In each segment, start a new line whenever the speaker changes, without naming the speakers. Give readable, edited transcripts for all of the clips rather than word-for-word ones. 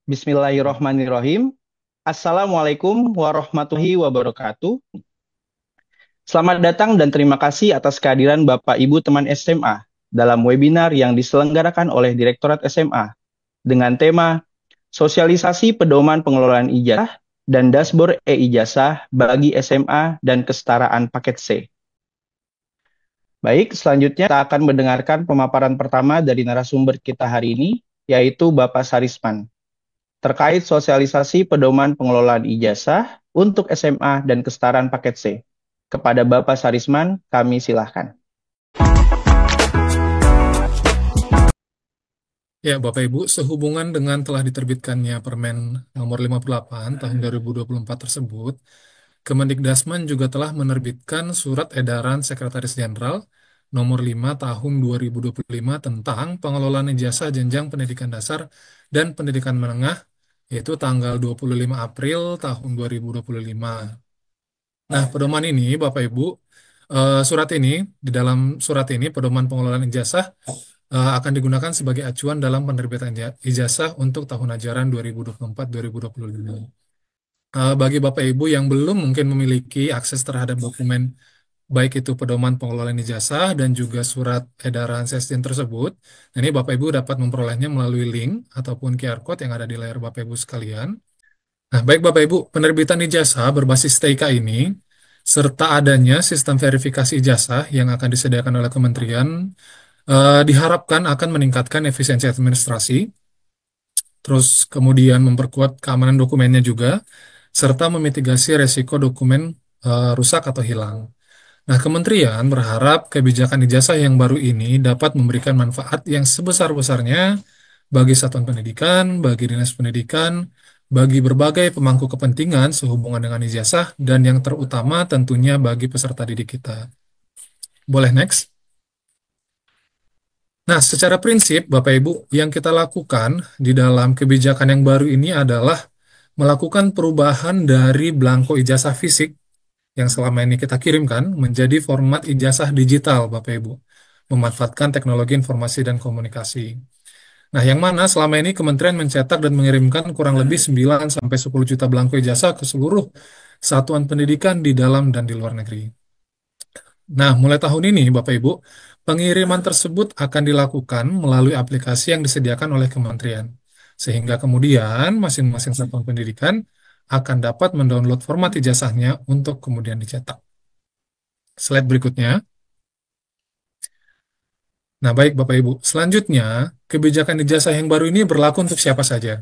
Bismillahirrahmanirrahim. Assalamualaikum warahmatullahi wabarakatuh. Selamat datang dan terima kasih atas kehadiran Bapak Ibu teman SMA dalam webinar yang diselenggarakan oleh Direktorat SMA dengan tema Sosialisasi Pedoman Pengelolaan Ijazah dan Dashboard E-Ijazah bagi SMA dan Kesetaraan Paket C. Baik, selanjutnya kita akan mendengarkan pemaparan pertama dari narasumber kita hari ini, yaitu Bapak Sarisman, terkait sosialisasi pedoman pengelolaan ijazah untuk SMA dan kesetaraan paket C. Kepada Bapak Sarisman, kami silahkan.
Ya, Bapak Ibu, sehubungan dengan telah diterbitkannya Permen nomor 58 tahun 2024 tersebut, Kemendikdasmen juga telah menerbitkan Surat Edaran Sekretaris Jenderal nomor 5 tahun 2025 tentang pengelolaan ijazah jenjang pendidikan dasar dan pendidikan menengah, yaitu tanggal 25 April tahun 2025. Nah, pedoman ini, Bapak Ibu, di dalam surat ini, pedoman pengelolaan ijazah akan digunakan sebagai acuan dalam penerbitan ijazah untuk tahun ajaran 2024-2025. Bagi Bapak Ibu yang belum mungkin memiliki akses terhadap dokumen, baik itu pedoman pengelolaan ijazah dan juga surat edaran Sesdin tersebut, ini Bapak Ibu dapat memperolehnya melalui link ataupun QR Code yang ada di layar Bapak Ibu sekalian. Nah, baik Bapak Ibu, penerbitan ijazah berbasis TIK ini, serta adanya sistem verifikasi ijazah yang akan disediakan oleh Kementerian, diharapkan akan meningkatkan efisiensi administrasi, terus kemudian memperkuat keamanan dokumennya juga, serta memitigasi resiko dokumen rusak atau hilang. Nah, Kementerian berharap kebijakan ijazah yang baru ini dapat memberikan manfaat yang sebesar-besarnya bagi satuan pendidikan, bagi dinas pendidikan, bagi berbagai pemangku kepentingan sehubungan dengan ijazah, dan yang terutama tentunya bagi peserta didik kita. Boleh next? Nah, secara prinsip, Bapak Ibu, yang kita lakukan di dalam kebijakan yang baru ini adalah melakukan perubahan dari belangko ijazah fisik yang selama ini kita kirimkan menjadi format ijazah digital, Bapak Ibu, memanfaatkan teknologi informasi dan komunikasi. Nah, yang mana selama ini Kementerian mencetak dan mengirimkan kurang lebih 9-10 juta belangko ijazah ke seluruh satuan pendidikan di dalam dan di luar negeri. Nah, mulai tahun ini, Bapak Ibu, pengiriman tersebut akan dilakukan melalui aplikasi yang disediakan oleh Kementerian. Sehingga kemudian masing-masing satuan pendidikan akan dapat mendownload format ijazahnya untuk kemudian dicetak. Slide berikutnya. Nah, baik Bapak Ibu. Selanjutnya, kebijakan ijazah yang baru ini berlaku untuk siapa saja.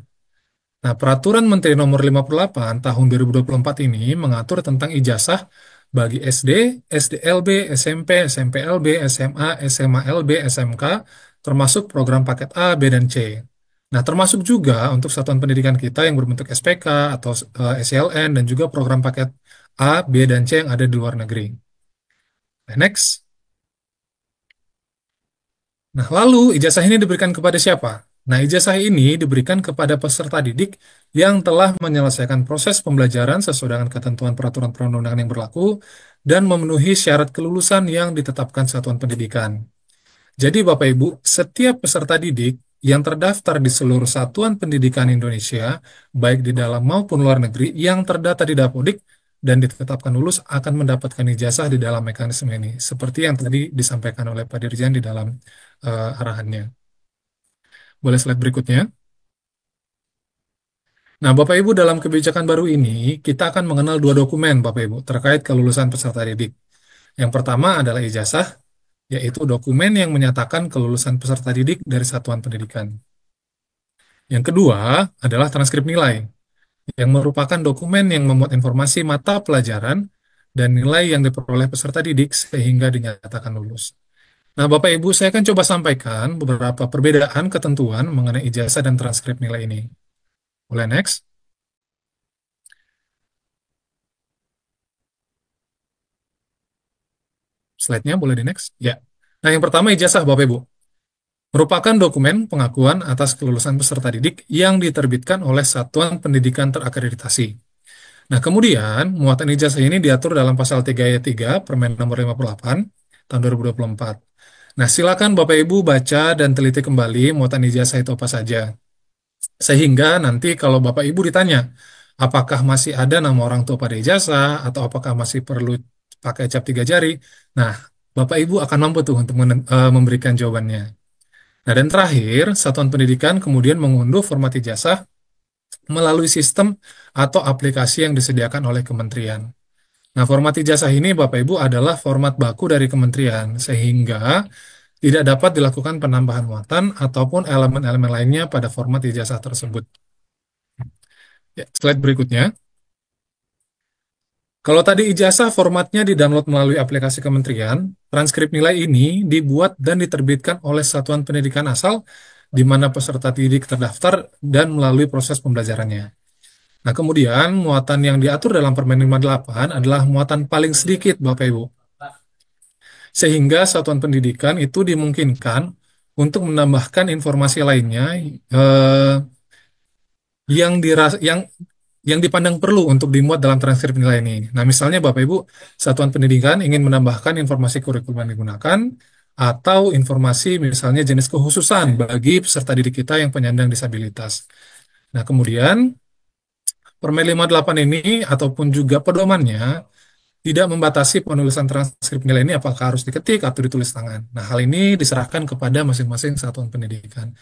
Nah, Peraturan Menteri Nomor 58 Tahun 2024 ini mengatur tentang ijazah bagi SD, SDLB, SMP, SMPLB, SMA, SMALB, SMK, termasuk program paket A, B, dan C. Nah, termasuk juga untuk satuan pendidikan kita yang berbentuk SPK atau SLN dan juga program paket A, B, dan C yang ada di luar negeri. Nah, next. Nah, lalu ijazah ini diberikan kepada siapa? Nah, ijazah ini diberikan kepada peserta didik yang telah menyelesaikan proses pembelajaran sesuai dengan ketentuan peraturan perundang-undangan yang berlaku dan memenuhi syarat kelulusan yang ditetapkan satuan pendidikan. Jadi, Bapak Ibu, setiap peserta didik yang terdaftar di seluruh satuan pendidikan Indonesia, baik di dalam maupun luar negeri, yang terdata di Dapodik dan ditetapkan lulus akan mendapatkan ijazah di dalam mekanisme ini, seperti yang tadi disampaikan oleh Pak Dirjen di dalam arahannya. Boleh slide berikutnya. Nah, Bapak Ibu, dalam kebijakan baru ini, kita akan mengenal dua dokumen, Bapak Ibu, terkait kelulusan peserta didik. Yang pertama adalah ijazah, yaitu dokumen yang menyatakan kelulusan peserta didik dari satuan pendidikan. Yang kedua adalah transkrip nilai, yang merupakan dokumen yang memuat informasi mata pelajaran dan nilai yang diperoleh peserta didik sehingga dinyatakan lulus. Nah, Bapak Ibu, saya akan coba sampaikan beberapa perbedaan ketentuan mengenai ijazah dan transkrip nilai ini. Boleh next? Slide-nya boleh di next? Ya. Nah, yang pertama ijazah, Bapak Ibu. Merupakan dokumen pengakuan atas kelulusan peserta didik yang diterbitkan oleh satuan pendidikan terakreditasi. Nah, kemudian muatan ijazah ini diatur dalam pasal 3 ayat 3 Permen nomor 58 tahun 2024. Nah, silakan Bapak Ibu baca dan teliti kembali muatan ijazah itu apa saja. Sehingga nanti kalau Bapak Ibu ditanya, apakah masih ada nama orang tua pada ijazah atau apakah masih perlu pakai cap 3 jari, nah Bapak Ibu akan mampu tuh untuk memberikan jawabannya. Nah, dan terakhir, satuan pendidikan kemudian mengunduh format ijazah melalui sistem atau aplikasi yang disediakan oleh kementerian. Nah, format ijazah ini Bapak Ibu adalah format baku dari kementerian, sehingga tidak dapat dilakukan penambahan muatan ataupun elemen-elemen lainnya pada format ijazah tersebut. Ya, slide berikutnya. Kalau tadi ijazah formatnya di-download melalui aplikasi kementerian, transkrip nilai ini dibuat dan diterbitkan oleh satuan pendidikan asal di mana peserta didik terdaftar dan melalui proses pembelajarannya. Nah, kemudian muatan yang diatur dalam Permen 58 adalah muatan paling sedikit, Bapak Ibu. Sehingga satuan pendidikan itu dimungkinkan untuk menambahkan informasi lainnya eh, yang yang dipandang perlu untuk dimuat dalam transkrip nilai ini. Nah, misalnya Bapak Ibu, satuan pendidikan ingin menambahkan informasi kurikulum yang digunakan atau informasi misalnya jenis kekhususan bagi peserta didik kita yang penyandang disabilitas. Nah, kemudian Permen 58 ini ataupun juga pedomannya tidak membatasi penulisan transkrip nilai ini apakah harus diketik atau ditulis tangan. Nah, hal ini diserahkan kepada masing-masing satuan pendidikan.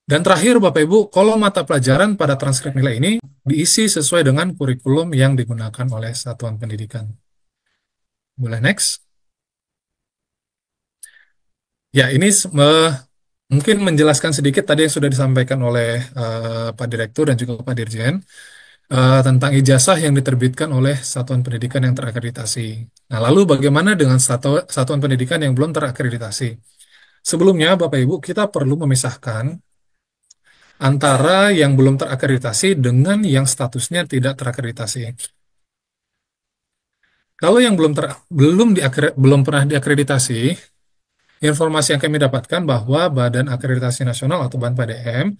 Dan terakhir, Bapak Ibu, kolom mata pelajaran pada transkrip nilai ini diisi sesuai dengan kurikulum yang digunakan oleh satuan pendidikan. Boleh next? Ya, ini mungkin menjelaskan sedikit tadi yang sudah disampaikan oleh Pak Direktur dan juga Pak Dirjen tentang ijazah yang diterbitkan oleh satuan pendidikan yang terakreditasi. Nah, lalu bagaimana dengan satuan pendidikan yang belum terakreditasi? Sebelumnya, Bapak Ibu, kita perlu memisahkan antara yang belum terakreditasi dengan yang statusnya tidak terakreditasi. Kalau yang belum pernah diakreditasi, informasi yang kami dapatkan bahwa Badan Akreditasi Nasional atau BAN-PDM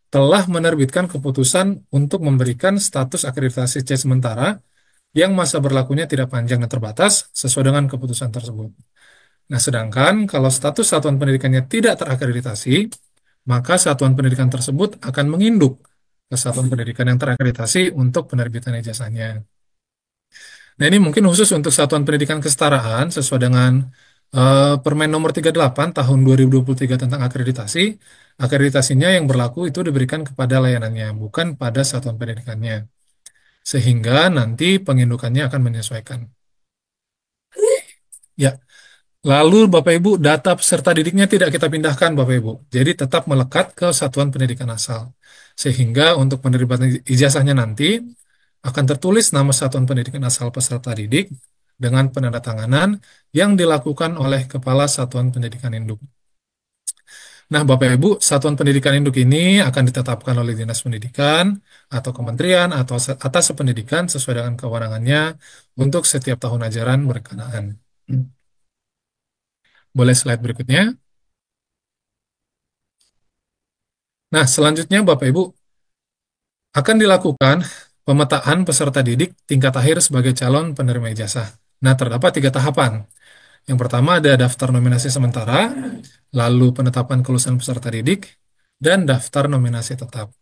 telah menerbitkan keputusan untuk memberikan status akreditasi C sementara yang masa berlakunya tidak panjang dan terbatas sesuai dengan keputusan tersebut. Nah, sedangkan kalau status satuan pendidikannya tidak terakreditasi, maka satuan pendidikan tersebut akan menginduk ke satuan pendidikan yang terakreditasi untuk penerbitan ijazahnya. Nah, ini mungkin khusus untuk satuan pendidikan kesetaraan sesuai dengan Permen nomor 38 tahun 2023 tentang akreditasi. Akreditasinya yang berlaku itu diberikan kepada layanannya, bukan pada satuan pendidikannya. Sehingga nanti pengindukannya akan menyesuaikan. Ya, lalu Bapak Ibu, data peserta didiknya tidak kita pindahkan Bapak Ibu. Jadi tetap melekat ke satuan pendidikan asal. Sehingga untuk penerbitan ijazahnya nanti akan tertulis nama satuan pendidikan asal peserta didik dengan penandatanganan yang dilakukan oleh Kepala Satuan Pendidikan Induk. Nah, Bapak Ibu, Satuan Pendidikan Induk ini akan ditetapkan oleh Dinas Pendidikan atau Kementerian atau atas pendidikan sesuai dengan kewenangannya untuk setiap tahun ajaran berkenaan. Boleh slide berikutnya. Nah, selanjutnya Bapak Ibu akan dilakukan pemetaan peserta didik tingkat akhir sebagai calon penerima ijazah. Nah, terdapat 3 tahapan. Yang pertama ada daftar nominasi sementara, lalu penetapan kelulusan peserta didik, dan daftar nominasi tetap.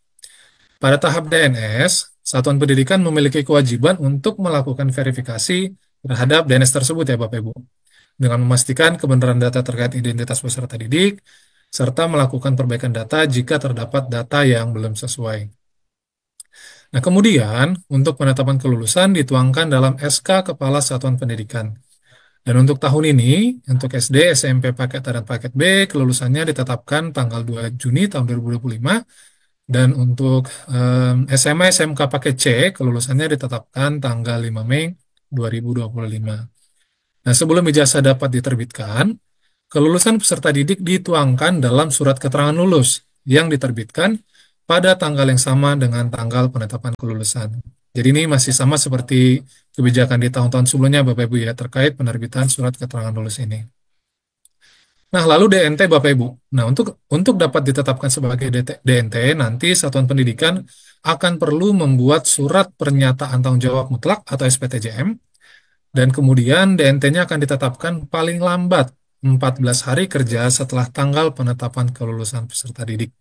Pada tahap DNS, Satuan Pendidikan memiliki kewajiban untuk melakukan verifikasi terhadap DNS tersebut ya Bapak Ibu, dengan memastikan kebenaran data terkait identitas peserta didik, serta melakukan perbaikan data jika terdapat data yang belum sesuai. Nah, kemudian untuk penetapan kelulusan dituangkan dalam SK Kepala Satuan Pendidikan. Dan untuk tahun ini, untuk SD, SMP paket A dan paket B, kelulusannya ditetapkan tanggal 2 Juni tahun 2025. Dan untuk SMA, SMK paket C, kelulusannya ditetapkan tanggal 5 Mei 2025. Nah, sebelum ijazah dapat diterbitkan, kelulusan peserta didik dituangkan dalam surat keterangan lulus yang diterbitkan pada tanggal yang sama dengan tanggal penetapan kelulusan. Jadi ini masih sama seperti kebijakan di tahun-tahun sebelumnya Bapak Ibu ya terkait penerbitan surat keterangan lulus ini. Nah, lalu DNT Bapak Ibu. Nah, untuk dapat ditetapkan sebagai DNT, nanti Satuan Pendidikan akan perlu membuat surat pernyataan tanggung jawab mutlak atau SPTJM dan kemudian DNT-nya akan ditetapkan paling lambat 14 hari kerja setelah tanggal penetapan kelulusan peserta didik.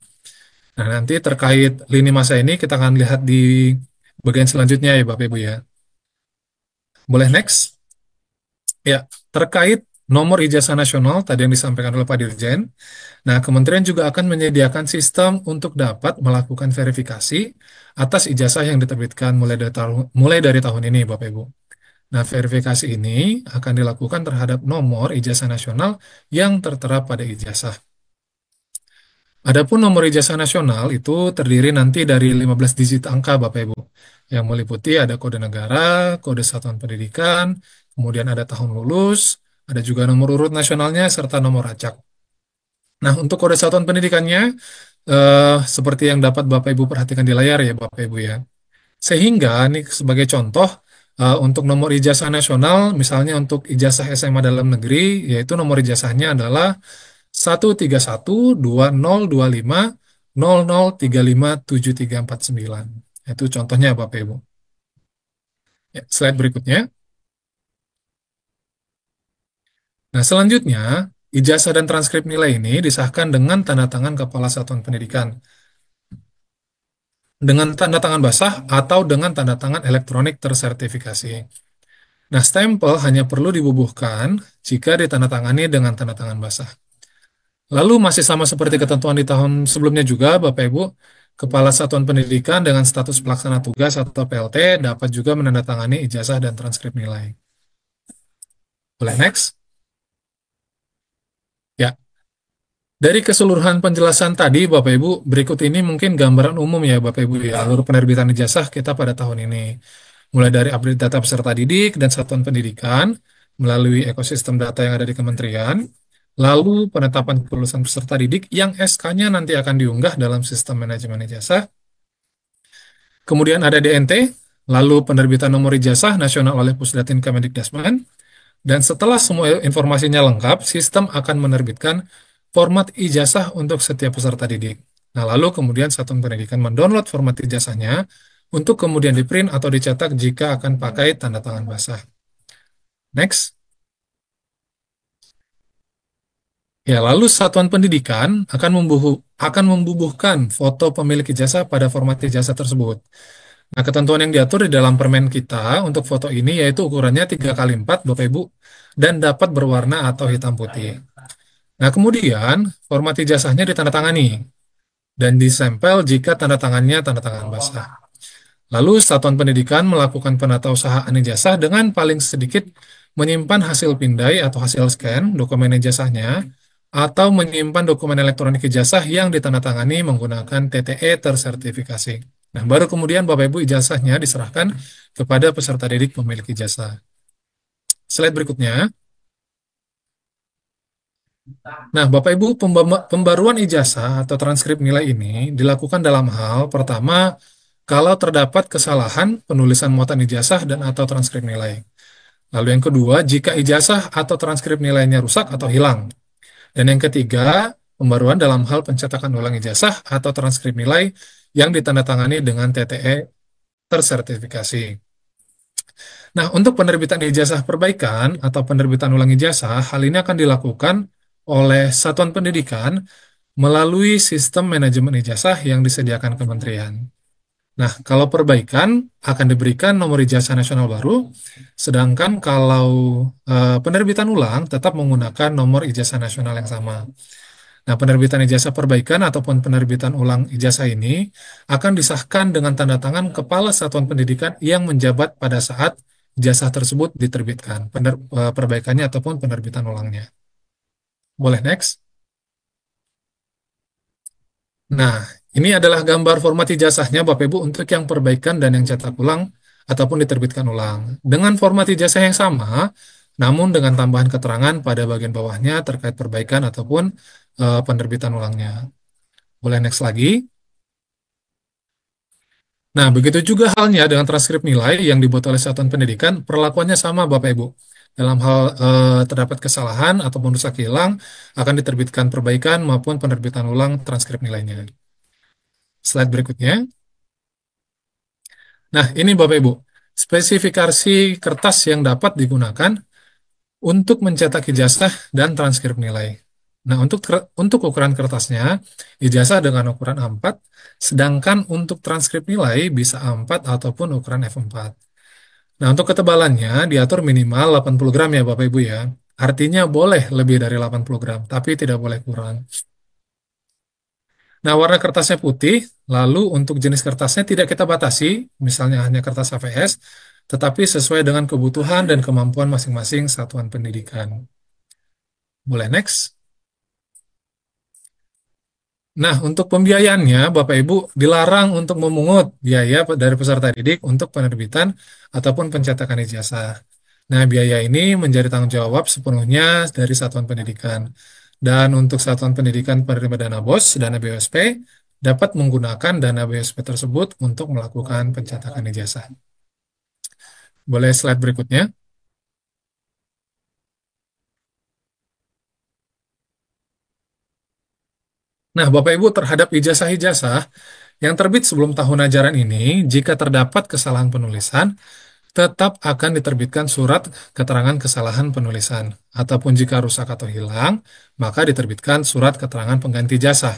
Nah, nanti terkait lini masa ini kita akan lihat di bagian selanjutnya ya Bapak Ibu ya. Boleh next? Ya, terkait nomor ijazah nasional tadi yang disampaikan oleh Pak Dirjen. Nah, kementerian juga akan menyediakan sistem untuk dapat melakukan verifikasi atas ijazah yang diterbitkan mulai dari tahun ini, Bapak Ibu. Nah, verifikasi ini akan dilakukan terhadap nomor ijazah nasional yang tertera pada ijazah. Adapun nomor ijazah nasional itu terdiri nanti dari 15 digit angka, Bapak Ibu, yang meliputi ada kode negara, kode satuan pendidikan, kemudian ada tahun lulus, ada juga nomor urut nasionalnya, serta nomor acak. Nah, untuk kode satuan pendidikannya, seperti yang dapat Bapak Ibu perhatikan di layar ya, Bapak Ibu ya. Sehingga, ini sebagai contoh, untuk nomor ijazah nasional, misalnya untuk ijazah SMA dalam negeri, yaitu nomor ijazahnya adalah 131202500357349. Itu contohnya Bapak Ibu. Ya, slide berikutnya. Nah, selanjutnya, ijazah dan transkrip nilai ini disahkan dengan tanda tangan Kepala Satuan Pendidikan. Dengan tanda tangan basah atau dengan tanda tangan elektronik tersertifikasi. Nah, stempel hanya perlu dibubuhkan jika ditandatangani dengan tanda tangan basah. Lalu masih sama seperti ketentuan di tahun sebelumnya juga, Bapak Ibu, Kepala Satuan Pendidikan dengan status pelaksana tugas atau PLT dapat juga menandatangani ijazah dan transkrip nilai. Boleh next? Ya, dari keseluruhan penjelasan tadi, Bapak Ibu, berikut ini mungkin gambaran umum ya, Bapak Ibu, ya, alur penerbitan ijazah kita pada tahun ini. Mulai dari update data peserta didik dan satuan pendidikan, melalui ekosistem data yang ada di kementerian, lalu penetapan kelulusan peserta didik yang SK-nya nanti akan diunggah dalam sistem manajemen ijazah, kemudian ada DNT, lalu penerbitan nomor ijazah nasional oleh Pusdatin Kemendikdasmen, dan setelah semua informasinya lengkap, sistem akan menerbitkan format ijazah untuk setiap peserta didik. Nah, lalu kemudian satuan pendidikan mendownload format ijazahnya untuk kemudian di-print atau dicetak jika akan pakai tanda tangan basah. Next. Ya, lalu satuan pendidikan akan membubuhkan foto pemilik ijazah pada format ijazah tersebut. Nah, ketentuan yang diatur di dalam permen kita untuk foto ini yaitu ukurannya 3x4, Bapak Ibu, dan dapat berwarna atau hitam putih. Nah, kemudian format ijazahnya ditandatangani dan disempel jika tanda tangannya tanda tangan basah. Lalu satuan pendidikan melakukan penatausahaan ijazah dengan paling sedikit menyimpan hasil pindai atau hasil scan dokumen ijazahnya atau menyimpan dokumen elektronik ijazah yang ditandatangani menggunakan TTE tersertifikasi. Nah, baru kemudian Bapak Ibu ijazahnya diserahkan kepada peserta didik pemilik ijazah. Slide berikutnya. Nah, Bapak Ibu, pembaruan ijazah atau transkrip nilai ini dilakukan dalam hal pertama, kalau terdapat kesalahan penulisan muatan ijazah dan atau transkrip nilai. Lalu yang kedua, jika ijazah atau transkrip nilainya rusak atau hilang. Dan yang ketiga, pembaruan dalam hal pencetakan ulang ijazah atau transkrip nilai yang ditandatangani dengan TTE tersertifikasi. Nah, untuk penerbitan ijazah perbaikan atau penerbitan ulang ijazah, hal ini akan dilakukan oleh satuan pendidikan melalui sistem manajemen ijazah yang disediakan kementerian. Nah, kalau perbaikan akan diberikan nomor ijazah nasional baru, sedangkan kalau penerbitan ulang tetap menggunakan nomor ijazah nasional yang sama. Nah, penerbitan ijazah perbaikan ataupun penerbitan ulang ijazah ini akan disahkan dengan tanda tangan Kepala Satuan Pendidikan yang menjabat pada saat ijazah tersebut diterbitkan, perbaikannya ataupun penerbitan ulangnya. Boleh next? Nah, ini adalah gambar format ijazahnya Bapak Ibu untuk yang perbaikan dan yang cetak ulang ataupun diterbitkan ulang. Dengan format ijazah yang sama, namun dengan tambahan keterangan pada bagian bawahnya terkait perbaikan ataupun penerbitan ulangnya. Boleh next lagi. Nah, begitu juga halnya dengan transkrip nilai yang dibuat oleh Satuan Pendidikan, perlakuannya sama Bapak Ibu. Dalam hal terdapat kesalahan ataupun rusak hilang, akan diterbitkan perbaikan maupun penerbitan ulang transkrip nilainya. Slide berikutnya. Nah, ini Bapak Ibu, spesifikasi kertas yang dapat digunakan untuk mencetak ijazah dan transkrip nilai. Nah, untuk ukuran kertasnya, ijazah dengan ukuran A4, sedangkan untuk transkrip nilai bisa A4 ataupun ukuran F4. Nah, untuk ketebalannya diatur minimal 80 gram ya Bapak Ibu ya. Artinya boleh lebih dari 80 gram, tapi tidak boleh kurang. Nah, warna kertasnya putih, lalu untuk jenis kertasnya tidak kita batasi, misalnya hanya kertas HVS, tetapi sesuai dengan kebutuhan dan kemampuan masing-masing satuan pendidikan. Boleh next? Nah, untuk pembiayaannya, Bapak Ibu dilarang untuk memungut biaya dari peserta didik untuk penerbitan ataupun pencetakan ijazah. Nah, biaya ini menjadi tanggung jawab sepenuhnya dari satuan pendidikan. Dan untuk satuan pendidikan penerima dana BOS, dana BOSP, dapat menggunakan dana BOSP tersebut untuk melakukan pencetakan ijazah. Boleh slide berikutnya? Nah, Bapak Ibu terhadap ijazah-ijazah yang terbit sebelum tahun ajaran ini, jika terdapat kesalahan penulisan, tetap akan diterbitkan surat keterangan kesalahan penulisan. Ataupun jika rusak atau hilang, maka diterbitkan surat keterangan pengganti jasa.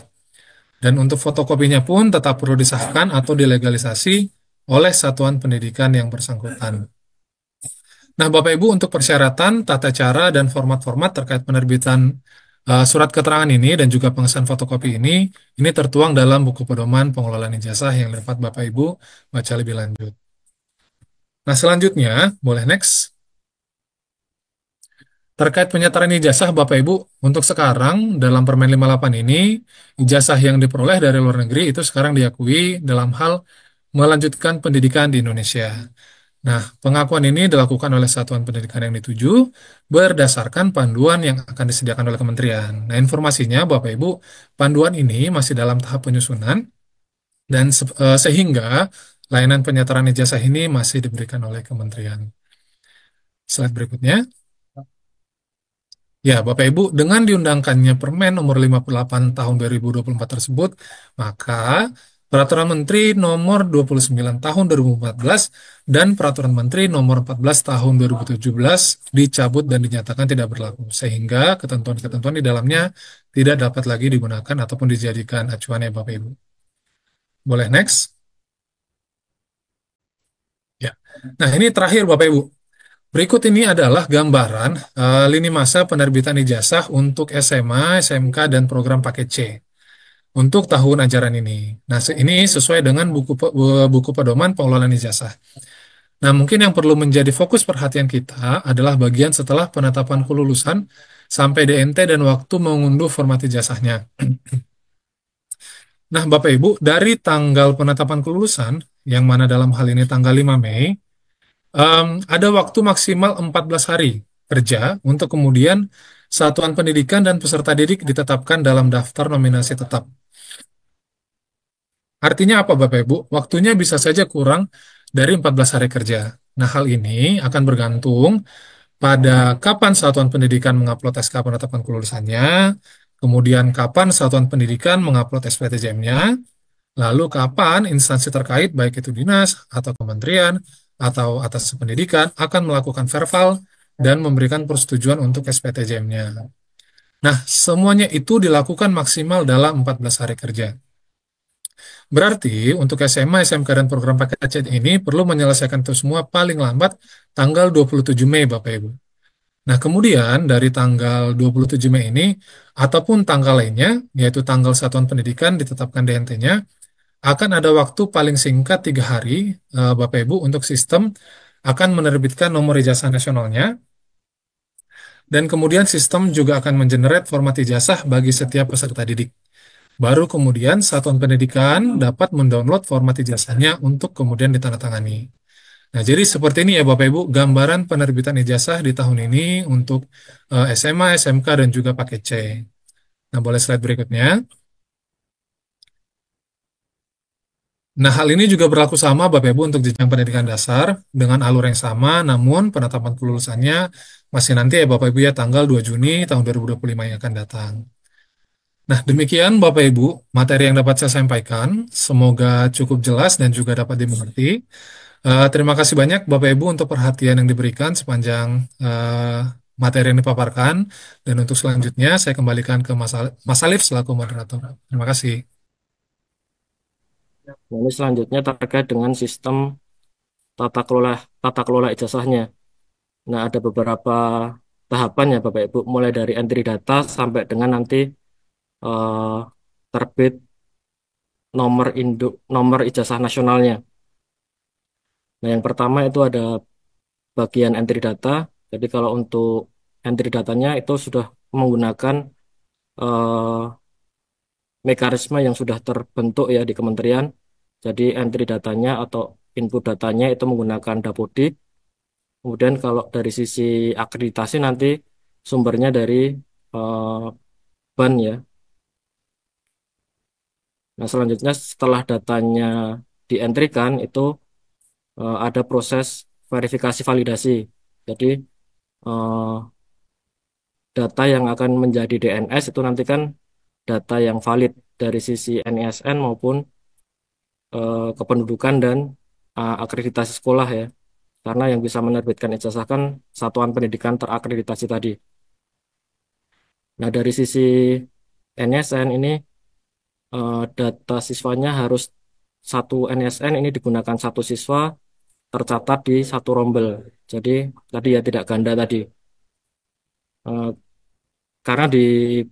Dan untuk fotokopinya pun tetap perlu disahkan atau dilegalisasi oleh satuan pendidikan yang bersangkutan. Nah, Bapak Ibu, untuk persyaratan, tata cara, dan format-format terkait penerbitan surat keterangan ini dan juga pengesahan fotokopi ini tertuang dalam buku pedoman pengelolaan ijazah yang dapat Bapak Ibu baca lebih lanjut. Nah, selanjutnya, boleh next. Terkait penyetaraan ijazah, Bapak Ibu, untuk sekarang dalam Permen 58 ini, ijazah yang diperoleh dari luar negeri itu sekarang diakui dalam hal melanjutkan pendidikan di Indonesia. Nah, pengakuan ini dilakukan oleh satuan pendidikan yang dituju berdasarkan panduan yang akan disediakan oleh kementerian. Nah, informasinya, Bapak Ibu, panduan ini masih dalam tahap penyusunan dan sehingga layanan penyetaraan ijazah ini masih diberikan oleh kementerian. Slide berikutnya. Ya, Bapak Ibu, dengan diundangkannya Permen nomor 58 tahun 2024 tersebut, maka Peraturan Menteri nomor 29 tahun 2014 dan Peraturan Menteri nomor 14 tahun 2017 dicabut dan dinyatakan tidak berlaku, sehingga ketentuan-ketentuan di dalamnya tidak dapat lagi digunakan ataupun dijadikan acuan ya Bapak Ibu. Boleh next? Ya. Nah, ini terakhir Bapak Ibu. Berikut ini adalah gambaran lini masa penerbitan ijazah untuk SMA, SMK, dan program paket C untuk tahun ajaran ini. Nah, ini sesuai dengan buku pedoman pengelolaan ijazah. Nah, mungkin yang perlu menjadi fokus perhatian kita adalah bagian setelah penetapan kelulusan sampai DNT dan waktu mengunduh format ijazahnya. Nah, Bapak Ibu, dari tanggal penetapan kelulusan, yang mana dalam hal ini tanggal 5 Mei, ada waktu maksimal 14 hari kerja untuk kemudian satuan pendidikan dan peserta didik ditetapkan dalam daftar nominasi tetap. Artinya apa Bapak Ibu? Waktunya bisa saja kurang dari 14 hari kerja. Nah, hal ini akan bergantung pada kapan satuan pendidikan mengupload SK penetapan kelulusannya, kemudian kapan satuan pendidikan mengupload SPTJM-nya, lalu kapan instansi terkait, baik itu dinas atau kementerian atau atas pendidikan, akan melakukan verval dan memberikan persetujuan untuk SPTJM-nya. Nah, semuanya itu dilakukan maksimal dalam 14 hari kerja. Berarti untuk SMA, SMK, dan program paket C ini perlu menyelesaikan itu semua paling lambat tanggal 27 Mei, Bapak Ibu. Nah, kemudian dari tanggal 27 Mei ini, ataupun tanggal lainnya, yaitu tanggal satuan pendidikan ditetapkan DNT-nya, akan ada waktu paling singkat 3 hari, Bapak Ibu, untuk sistem akan menerbitkan nomor ijazah nasionalnya, dan kemudian sistem juga akan mengenerate format ijazah bagi setiap peserta didik. Baru kemudian satuan pendidikan dapat mendownload format ijazahnya untuk kemudian ditandatangani. Nah, jadi seperti ini ya Bapak Ibu, gambaran penerbitan ijazah di tahun ini untuk SMA, SMK, dan juga paket C. Nah, boleh slide berikutnya. Nah, hal ini juga berlaku sama Bapak Ibu untuk jenjang pendidikan dasar dengan alur yang sama, namun penetapan kelulusannya masih nanti ya Bapak Ibu ya tanggal 2 Juni tahun 2025 yang akan datang. Nah, demikian Bapak Ibu materi yang dapat saya sampaikan. Semoga cukup jelas dan juga dapat dimengerti. Terima kasih banyak Bapak Ibu untuk perhatian yang diberikan sepanjang materi yang dipaparkan. Dan untuk selanjutnya saya kembalikan ke Mas Alif selaku moderator. Terima kasih.
Nah, ini selanjutnya terkait dengan sistem tata kelola tata kelola ijazahnya. Nah, ada beberapa tahapan ya Bapak Ibu, mulai dari entry data sampai dengan nanti eh, terbit nomor ijazah nasionalnya. Nah, yang pertama itu ada bagian entry data. Jadi kalau untuk entry datanya itu sudah menggunakan eh, mekanisme yang sudah terbentuk ya di kementerian. Jadi entry datanya atau input datanya itu menggunakan Dapodik. Kemudian kalau dari sisi akreditasi nanti sumbernya dari eh, BAN ya. Nah, selanjutnya setelah datanya dientrikan itu ada proses verifikasi validasi. Jadi eh, data yang akan menjadi DNS itu nanti kan data yang valid dari sisi NISN maupun kependudukan dan akreditasi sekolah ya. Karena yang bisa menerbitkan ijazah kan satuan pendidikan terakreditasi tadi. Nah, dari sisi NISN ini data siswanya harus satu NISN ini digunakan satu siswa tercatat di satu rombel. Jadi tadi ya tidak ganda tadi. Eh, karena di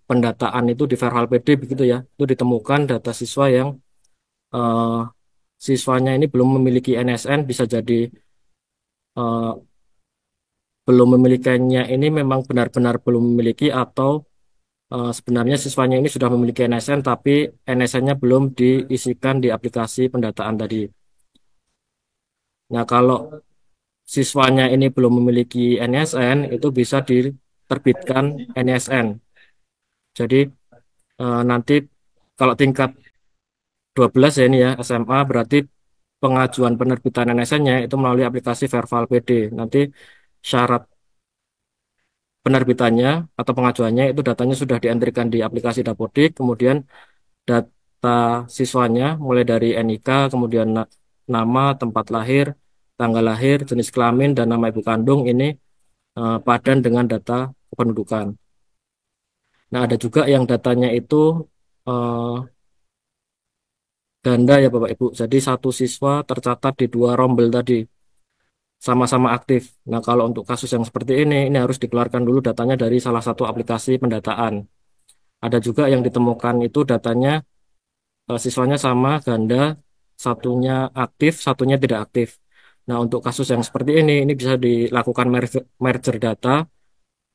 pendataan itu di Verval PD begitu ya, itu ditemukan data siswa yang eh, siswanya ini belum memiliki NSN, bisa jadi eh, belum memilikinya ini memang benar-benar belum memiliki atau sebenarnya siswanya ini sudah memiliki NSN tapi NSN-nya belum diisikan di aplikasi pendataan tadi. Nah, kalau siswanya ini belum memiliki NSN, itu bisa diterbitkan NSN. Jadi nanti kalau tingkat 12 ya ini ya SMA berarti pengajuan penerbitan NSN-nya itu melalui aplikasi Verval PD. Nanti syarat penerbitannya atau pengajuannya itu datanya sudah dientrikan di aplikasi Dapodik, kemudian data siswanya mulai dari NIK, kemudian nama, tempat lahir, tanggal lahir, jenis kelamin, dan nama ibu kandung ini padan dengan data kependudukan. Nah, ada juga yang datanya itu eh, ganda ya Bapak Ibu. Jadi satu siswa tercatat di dua rombel tadi sama-sama aktif. Nah, kalau untuk kasus yang seperti ini harus dikeluarkan dulu datanya dari salah satu aplikasi pendataan. Ada juga yang ditemukan itu datanya siswanya sama ganda, satunya aktif, satunya tidak aktif. Nah, untuk kasus yang seperti ini bisa dilakukan merger data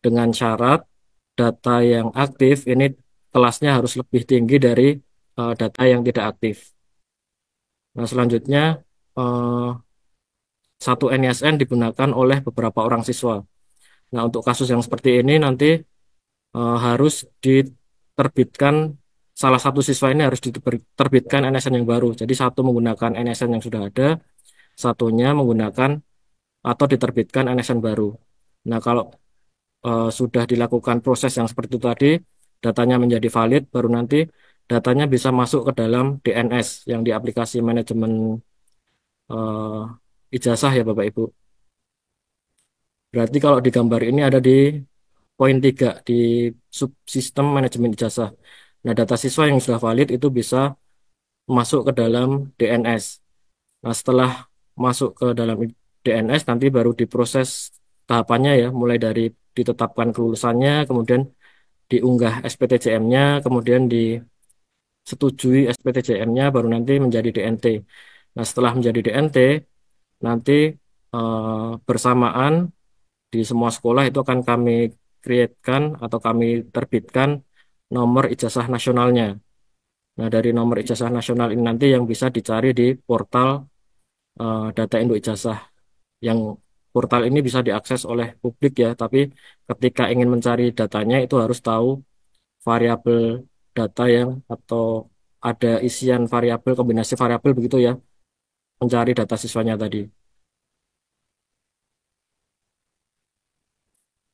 dengan syarat data yang aktif ini kelasnya harus lebih tinggi dari data yang tidak aktif. Nah, selanjutnya eh, satu NISN digunakan oleh beberapa orang siswa. Nah, untuk kasus yang seperti ini nanti harus diterbitkan salah satu siswa ini harus diterbitkan NSN yang baru. Jadi satu menggunakan NSN yang sudah ada, satunya menggunakan atau diterbitkan NSN baru. Nah, kalau sudah dilakukan proses yang seperti itu tadi, datanya menjadi valid, baru nanti datanya bisa masuk ke dalam DNS yang di aplikasi manajemen ijazah ya Bapak Ibu. Berarti kalau di gambar ini ada di poin 3 di subsistem manajemen ijazah. Nah, data siswa yang sudah valid itu bisa masuk ke dalam DNS. Nah, setelah masuk ke dalam DNS nanti baru diproses tahapannya ya, mulai dari ditetapkan kelulusannya, kemudian diunggah SPTJM-nya, kemudian disetujui SPTJM-nya, baru nanti menjadi DNT. Nah, setelah menjadi DNT, nanti bersamaan di semua sekolah itu akan kami create-kan atau kami terbitkan nomor ijazah nasionalnya. Nah, dari nomor ijazah nasional ini nanti yang bisa dicari di portal data induk ijazah. Yang portal ini bisa diakses oleh publik ya, tapi ketika ingin mencari datanya itu harus tahu variabel data yang atau ada isian variabel, kombinasi variabel begitu ya, mencari data siswanya tadi.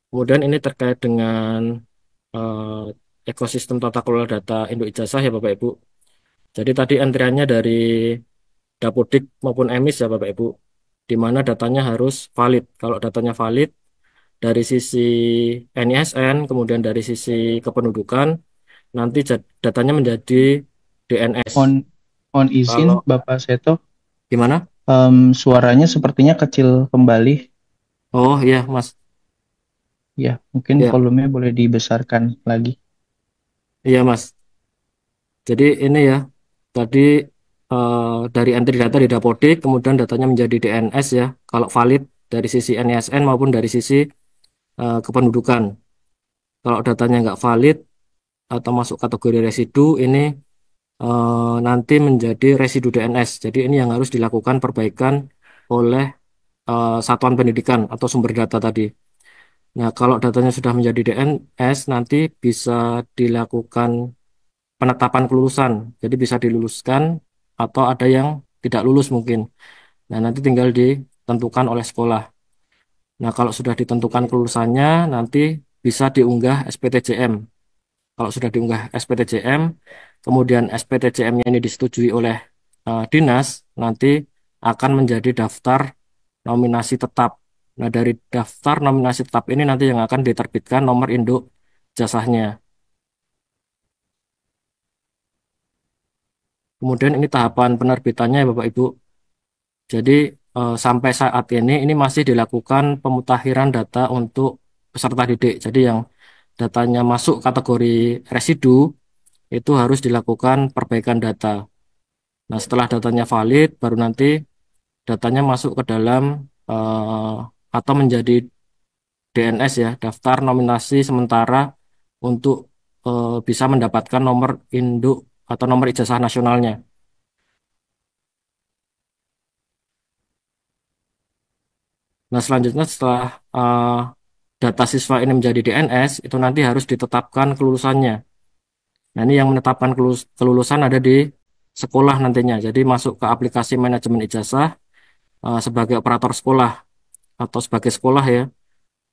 Kemudian ini terkait dengan ekosistem tata kelola data induk ijazah ya Bapak Ibu. Jadi tadi antriannya dari Dapodik maupun EMIS ya Bapak Ibu, di mana datanya harus valid. Kalau datanya valid, dari sisi NISN, kemudian dari sisi kependudukan, nanti datanya menjadi DNS.
On on izin
Kalau
Bapak Seto,
gimana?
suaranya sepertinya kecil kembali.
Oh iya, Mas.
Ya, mungkin
Ya,
volumenya boleh dibesarkan lagi.
iya, Mas. Jadi ini ya, tadi eh, dari entry data di Dapodik, kemudian datanya menjadi DNS ya, kalau valid dari sisi NISN maupun dari sisi kependudukan. Kalau datanya nggak valid atau masuk kategori residu, ini nanti menjadi residu DNS. Jadi ini yang harus dilakukan perbaikan oleh satuan pendidikan atau sumber data tadi. Nah, kalau datanya sudah menjadi DNS, nanti bisa dilakukan penetapan kelulusan. Jadi bisa diluluskan atau ada yang tidak lulus mungkin. Nah, nanti tinggal ditentukan oleh sekolah. Nah, kalau sudah ditentukan kelulusannya, nanti bisa diunggah SPTJM. Kalau sudah diunggah SPTJM, kemudian SPTJM-nya ini disetujui oleh dinas, nanti akan menjadi daftar nominasi tetap. Nah, dari daftar nominasi tetap ini nanti yang akan diterbitkan nomor induk jasahnya. Kemudian ini tahapan penerbitannya ya Bapak Ibu. Jadi sampai saat ini masih dilakukan pemutakhiran data untuk peserta didik. Jadi yang datanya masuk kategori residu itu harus dilakukan perbaikan data. Nah, setelah datanya valid, baru nanti datanya masuk ke dalam atau menjadi DNS ya, daftar nominasi sementara untuk bisa mendapatkan nomor induk atau nomor ijazah nasionalnya. Nah, selanjutnya setelah data siswa ini menjadi DNS, itu nanti harus ditetapkan kelulusannya. Nah, ini yang menetapkan kelulusan ada di sekolah nantinya. Jadi masuk ke aplikasi manajemen ijazah sebagai operator sekolah atau sebagai sekolah ya.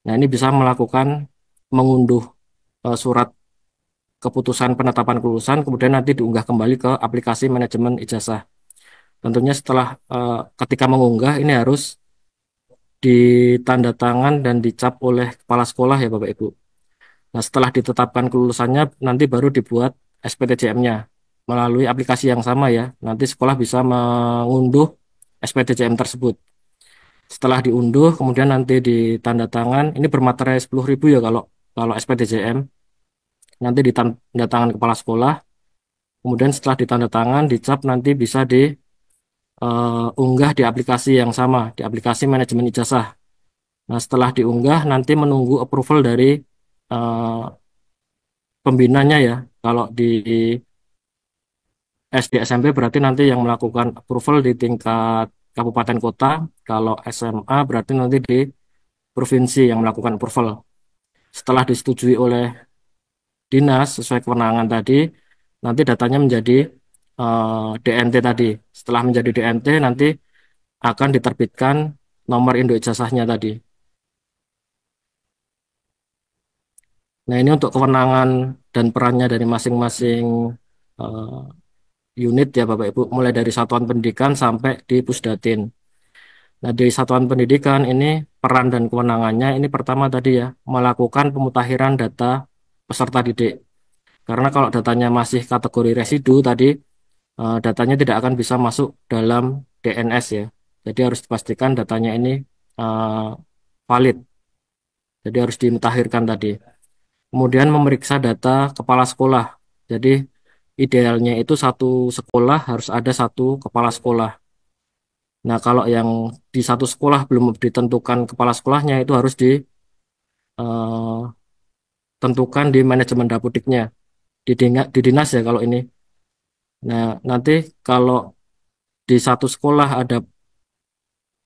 Nah, ini bisa melakukan mengunduh surat keputusan penetapan kelulusan, kemudian nanti diunggah kembali ke aplikasi manajemen ijazah. Tentunya setelah ketika mengunggah ini harus ditanda tangan dan dicap oleh kepala sekolah ya Bapak Ibu. Nah, setelah ditetapkan kelulusannya, nanti baru dibuat SPTJM-nya melalui aplikasi yang sama ya. Nanti sekolah bisa mengunduh SPTJM tersebut. Setelah diunduh, kemudian nanti ditanda tangan. Ini bermaterai 10.000 ya kalau kalau SPTJM. Nanti ditanda tangan kepala sekolah. Kemudian setelah ditanda tangan, dicap nanti bisa diunggah di aplikasi yang sama, di aplikasi manajemen ijazah. Nah, setelah diunggah, nanti menunggu approval dari eh, pembinanya ya. Kalau di SD SMP berarti nanti yang melakukan approval di tingkat kabupaten kota. Kalau SMA berarti nanti di provinsi yang melakukan approval. Setelah disetujui oleh dinas sesuai kewenangan tadi, nanti datanya menjadi DNT tadi. Setelah menjadi DNT nanti akan diterbitkan nomor induk ijazahnya tadi. Nah, ini untuk kewenangan dan perannya dari masing-masing unit ya Bapak Ibu, mulai dari satuan pendidikan sampai di Pusdatin. Nah, dari satuan pendidikan ini peran dan kewenangannya ini pertama tadi ya, melakukan pemutakhiran data peserta didik. Karena kalau datanya masih kategori residu tadi, datanya tidak akan bisa masuk dalam DNS ya. Jadi harus dipastikan datanya ini eh, valid. Jadi harus dimutakhirkan tadi. Kemudian memeriksa data kepala sekolah. Jadi idealnya itu satu sekolah harus ada satu kepala sekolah. Nah, kalau yang di satu sekolah belum ditentukan kepala sekolahnya itu harus ditentukan di manajemen dapudiknya, di dinas ya kalau ini. Nah, nanti kalau di satu sekolah ada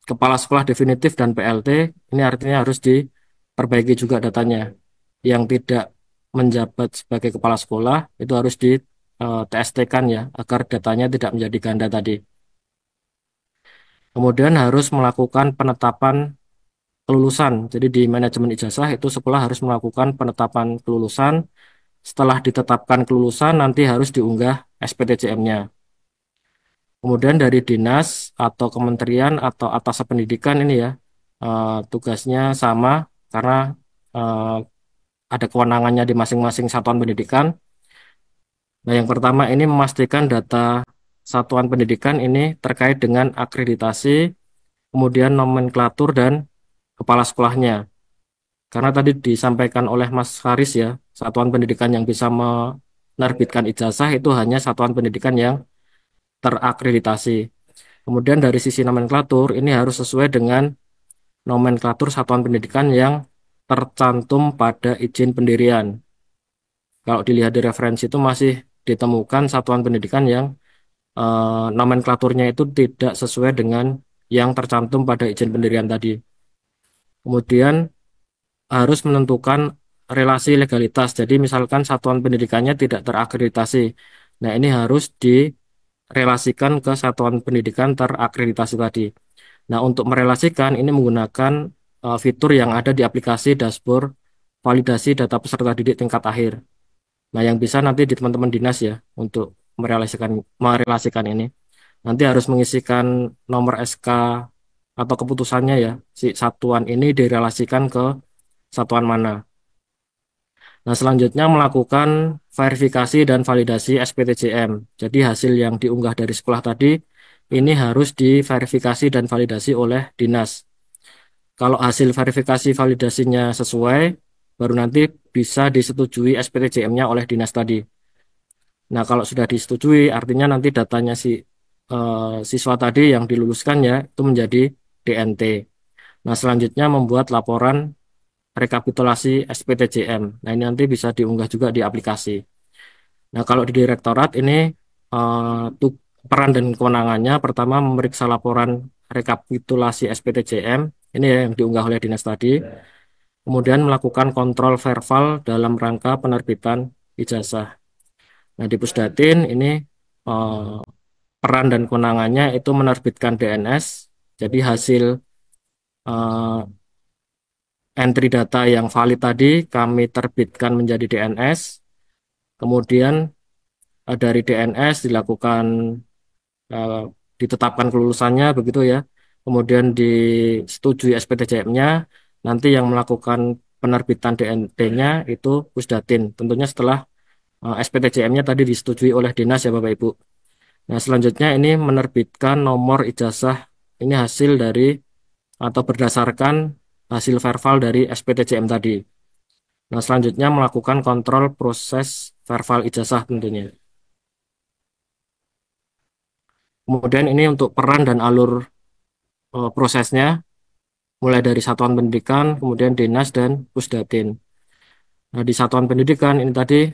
kepala sekolah definitif dan PLT, ini artinya harus diperbaiki juga datanya. Yang tidak menjabat sebagai kepala sekolah itu harus di TST-kan ya, agar datanya tidak menjadi ganda tadi. Kemudian harus melakukan penetapan kelulusan. Jadi di manajemen ijazah itu sekolah harus melakukan penetapan kelulusan. Setelah ditetapkan kelulusan nanti harus diunggah SPTJM-nya. Kemudian dari dinas atau kementerian atau atas pendidikan ini ya tugasnya sama karena eh, ada kewenangannya di masing-masing satuan pendidikan. Nah, yang pertama ini memastikan data satuan pendidikan ini terkait dengan akreditasi, kemudian nomenklatur dan kepala sekolahnya. Karena tadi disampaikan oleh Mas Haris ya, satuan pendidikan yang bisa menerbitkan ijazah itu hanya satuan pendidikan yang terakreditasi. Kemudian dari sisi nomenklatur ini harus sesuai dengan nomenklatur satuan pendidikan yang tercantum pada izin pendirian. Kalau dilihat di referensi itu masih ditemukan satuan pendidikan yang nomenklaturnya itu tidak sesuai dengan yang tercantum pada izin pendirian tadi. Kemudian harus menentukan relasi legalitas. Jadi misalkan satuan pendidikannya tidak terakreditasi. Nah, ini harus direlasikan ke satuan pendidikan terakreditasi tadi. Nah, untuk merelasikan ini menggunakan fitur yang ada di aplikasi dashboard validasi data peserta didik tingkat akhir. Nah, yang bisa nanti di teman-teman dinas ya untuk merelasikan ini. Nanti harus mengisikan nomor SK atau keputusannya ya, si satuan ini direlasikan ke satuan mana. Nah, selanjutnya melakukan verifikasi dan validasi SPTJM. Jadi hasil yang diunggah dari sekolah tadi ini harus diverifikasi dan validasi oleh dinas. Kalau hasil verifikasi validasinya sesuai, baru nanti bisa disetujui SPTJM-nya oleh dinas tadi. Nah, kalau sudah disetujui, artinya nanti datanya si siswa tadi yang diluluskan ya, itu menjadi DNT. Nah, selanjutnya membuat laporan rekapitulasi SPTJM. Nah, ini nanti bisa diunggah juga di aplikasi. Nah, kalau di direktorat ini peran dan kewenangannya pertama memeriksa laporan rekapitulasi SPTJM ini ya, yang diunggah oleh dinas tadi. Kemudian melakukan kontrol verbal dalam rangka penerbitan ijazah. Nah, di Pusdatin ini eh, peran dan kewenangannya itu menerbitkan DNS. Jadi hasil eh, entry data yang valid tadi kami terbitkan menjadi DNS. Kemudian dari DNS dilakukan eh, ditetapkan kelulusannya begitu ya. Kemudian disetujui SPTJM-nya. Nanti yang melakukan penerbitan DNT-nya itu Pusdatin. Tentunya setelah SPTJM-nya tadi disetujui oleh dinas ya Bapak Ibu. Nah, selanjutnya ini menerbitkan nomor ijazah. Ini hasil dari atau berdasarkan hasil verbal dari SPTJM tadi. Nah, selanjutnya melakukan kontrol proses verbal ijazah tentunya. Kemudian ini untuk peran dan alur prosesnya, mulai dari satuan pendidikan, kemudian dinas dan Pusdatin. Nah, di satuan pendidikan ini tadi,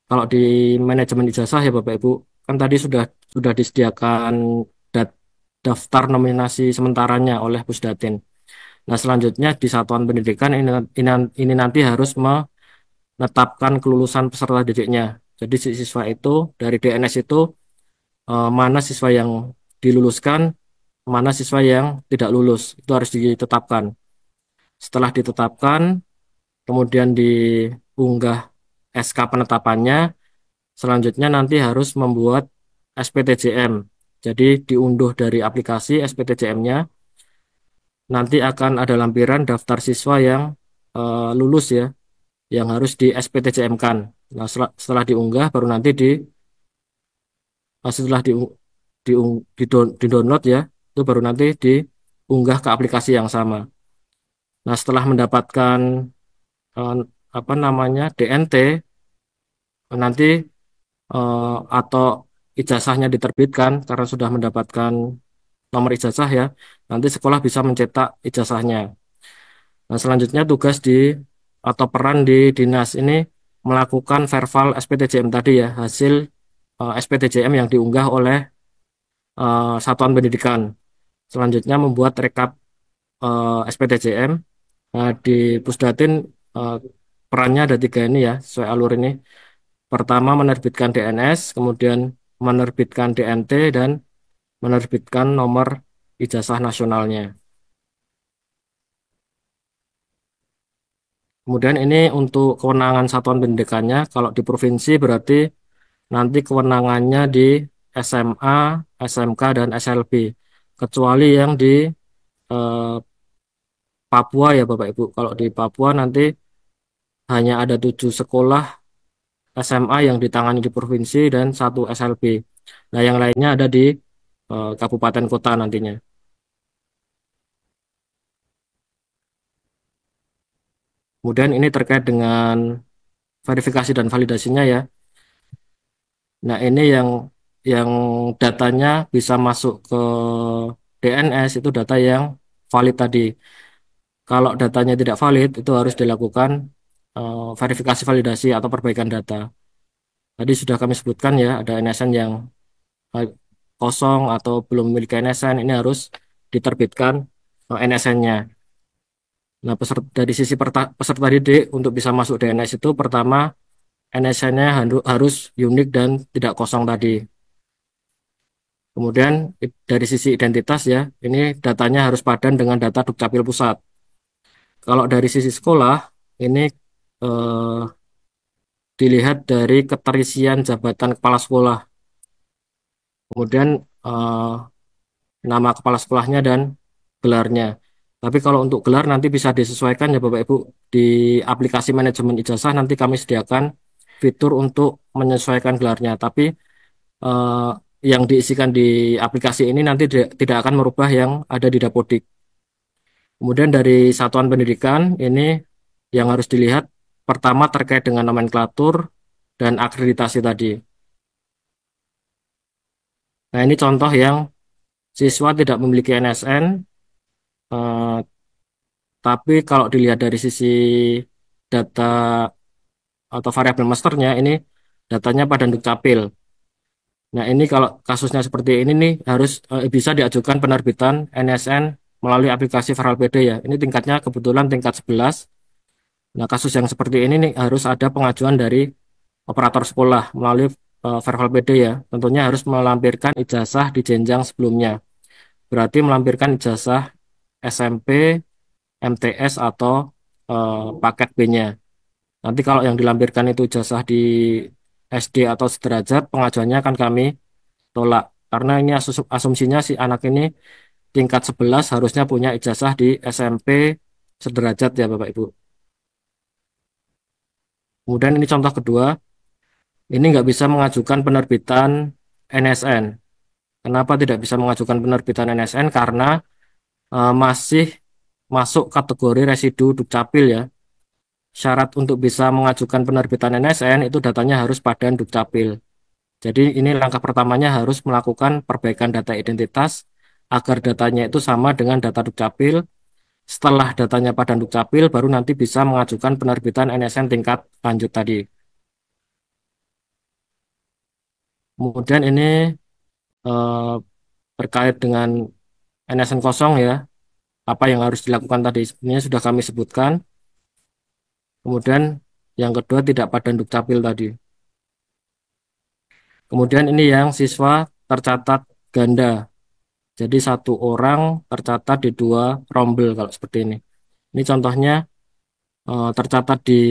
kalau di manajemen ijazah ya Bapak Ibu, kan tadi sudah disediakan dat- daftar nominasi sementaranya oleh Pusdatin. Nah, selanjutnya di satuan pendidikan ini nanti harus menetapkan kelulusan peserta didiknya. Jadi si siswa itu dari DNS itu mana siswa yang diluluskan, mana siswa yang tidak lulus. Itu harus ditetapkan. Setelah ditetapkan, kemudian diunggah SK penetapannya, selanjutnya nanti harus membuat SPTJM. Jadi diunduh dari aplikasi SPTJM-nya, nanti akan ada lampiran daftar siswa yang lulus ya, yang harus di SPTJM-kan. Nah, setelah diunggah baru nanti setelah di download ya, itu baru nanti diunggah ke aplikasi yang sama. Nah, setelah mendapatkan eh, apa namanya DNT, nanti atau ijazahnya diterbitkan karena sudah mendapatkan nomor ijazah ya, nanti sekolah bisa mencetak ijazahnya. Nah, selanjutnya tugas atau peran di dinas ini melakukan verbal SPTJM tadi ya, hasil SPTJM yang diunggah oleh satuan pendidikan. Selanjutnya membuat rekap SPTJM. Nah, di Pusdatin eh, perannya ada tiga ini ya, sesuai alur ini. Pertama menerbitkan DNS, kemudian menerbitkan DNT, dan menerbitkan nomor ijazah nasionalnya. Kemudian ini untuk kewenangan satuan pendidikannya, kalau di provinsi berarti nanti kewenangannya di SMA, SMK, dan SLB. Kecuali yang di eh, Papua ya Bapak Ibu. Kalau di Papua nanti hanya ada 7 sekolah SMA yang ditangani di provinsi dan 1 SLB. Nah, yang lainnya ada di kabupaten kota nantinya. Kemudian ini terkait dengan verifikasi dan validasinya ya. Nah, ini yang datanya bisa masuk ke DNS itu data yang valid tadi. Kalau datanya tidak valid, itu harus dilakukan verifikasi validasi atau perbaikan data. Tadi sudah kami sebutkan ya, ada NSN yang kosong atau belum memiliki NSN, ini harus diterbitkan NSN-nya. Nah, dari sisi peserta didik untuk bisa masuk DNS itu pertama NSN-nya harus unik dan tidak kosong tadi. Kemudian dari sisi identitas ya, ini datanya harus padan dengan data Dukcapil Pusat. Kalau dari sisi sekolah, ini eh, dilihat dari keterisian jabatan kepala sekolah. Kemudian eh, nama kepala sekolahnya dan gelarnya. Tapi kalau untuk gelar nanti bisa disesuaikan ya Bapak Ibu. Di aplikasi manajemen ijazah nanti kami sediakan fitur untuk menyesuaikan gelarnya. Tapi eh, yang diisikan di aplikasi ini nanti tidak akan merubah yang ada di Dapodik. Kemudian dari satuan pendidikan ini yang harus dilihat pertama terkait dengan nomenklatur dan akreditasi tadi. Nah, ini contoh yang siswa tidak memiliki NSN, eh, tapi kalau dilihat dari sisi data atau variabel masternya, ini datanya pada Dukcapil. Nah, ini kalau kasusnya seperti ini nih harus bisa diajukan penerbitan NSN melalui aplikasi VeralPD ya. Ini tingkatnya kebetulan tingkat 11. Nah, kasus yang seperti ini nih harus ada pengajuan dari operator sekolah melalui VeralPD ya. Tentunya harus melampirkan ijazah di jenjang sebelumnya. Berarti melampirkan ijazah SMP, MTS atau paket B-nya. Nanti kalau yang dilampirkan itu ijazah di SD atau sederajat, pengajuannya akan kami tolak. Karena ini asumsinya si anak ini tingkat 11 harusnya punya ijazah di SMP sederajat ya Bapak Ibu. Kemudian ini contoh kedua, ini nggak bisa mengajukan penerbitan NSN. Kenapa tidak bisa mengajukan penerbitan NSN? Karena masih masuk kategori residu Dukcapil ya. Syarat untuk bisa mengajukan penerbitan NSN itu datanya harus padan Dukcapil. Jadi ini langkah pertamanya harus melakukan perbaikan data identitas agar datanya itu sama dengan data Dukcapil. Setelah datanya padan Dukcapil, baru nanti bisa mengajukan penerbitan NSN tingkat lanjut tadi. Kemudian ini eh, terkait dengan NSN kosong ya, apa yang harus dilakukan tadi. Ini sudah kami sebutkan. Kemudian yang kedua tidak padan Dukcapil tadi. Kemudian ini yang siswa tercatat ganda. Jadi satu orang tercatat di 2 rombel kalau seperti ini. Ini contohnya tercatat di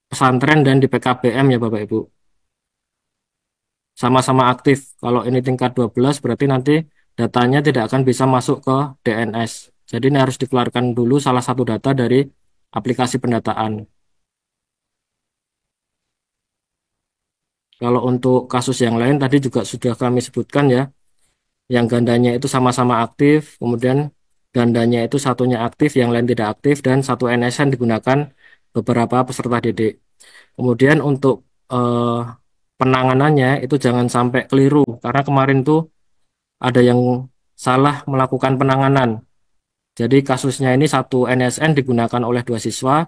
pesantren dan di PKBM ya Bapak Ibu. Sama-sama aktif. Kalau ini tingkat 12 berarti nanti datanya tidak akan bisa masuk ke DNS. Jadi ini harus dikeluarkan dulu salah satu data dari aplikasi pendataan. Kalau untuk kasus yang lain tadi juga sudah kami sebutkan ya. Yang gandanya itu sama-sama aktif, kemudian gandanya itu satunya aktif, yang lain tidak aktif, dan satu NSN digunakan beberapa peserta didik. Kemudian untuk eh, penanganannya itu jangan sampai keliru, karena kemarin tuh ada yang salah melakukan penanganan. Jadi kasusnya ini satu NSN digunakan oleh 2 siswa,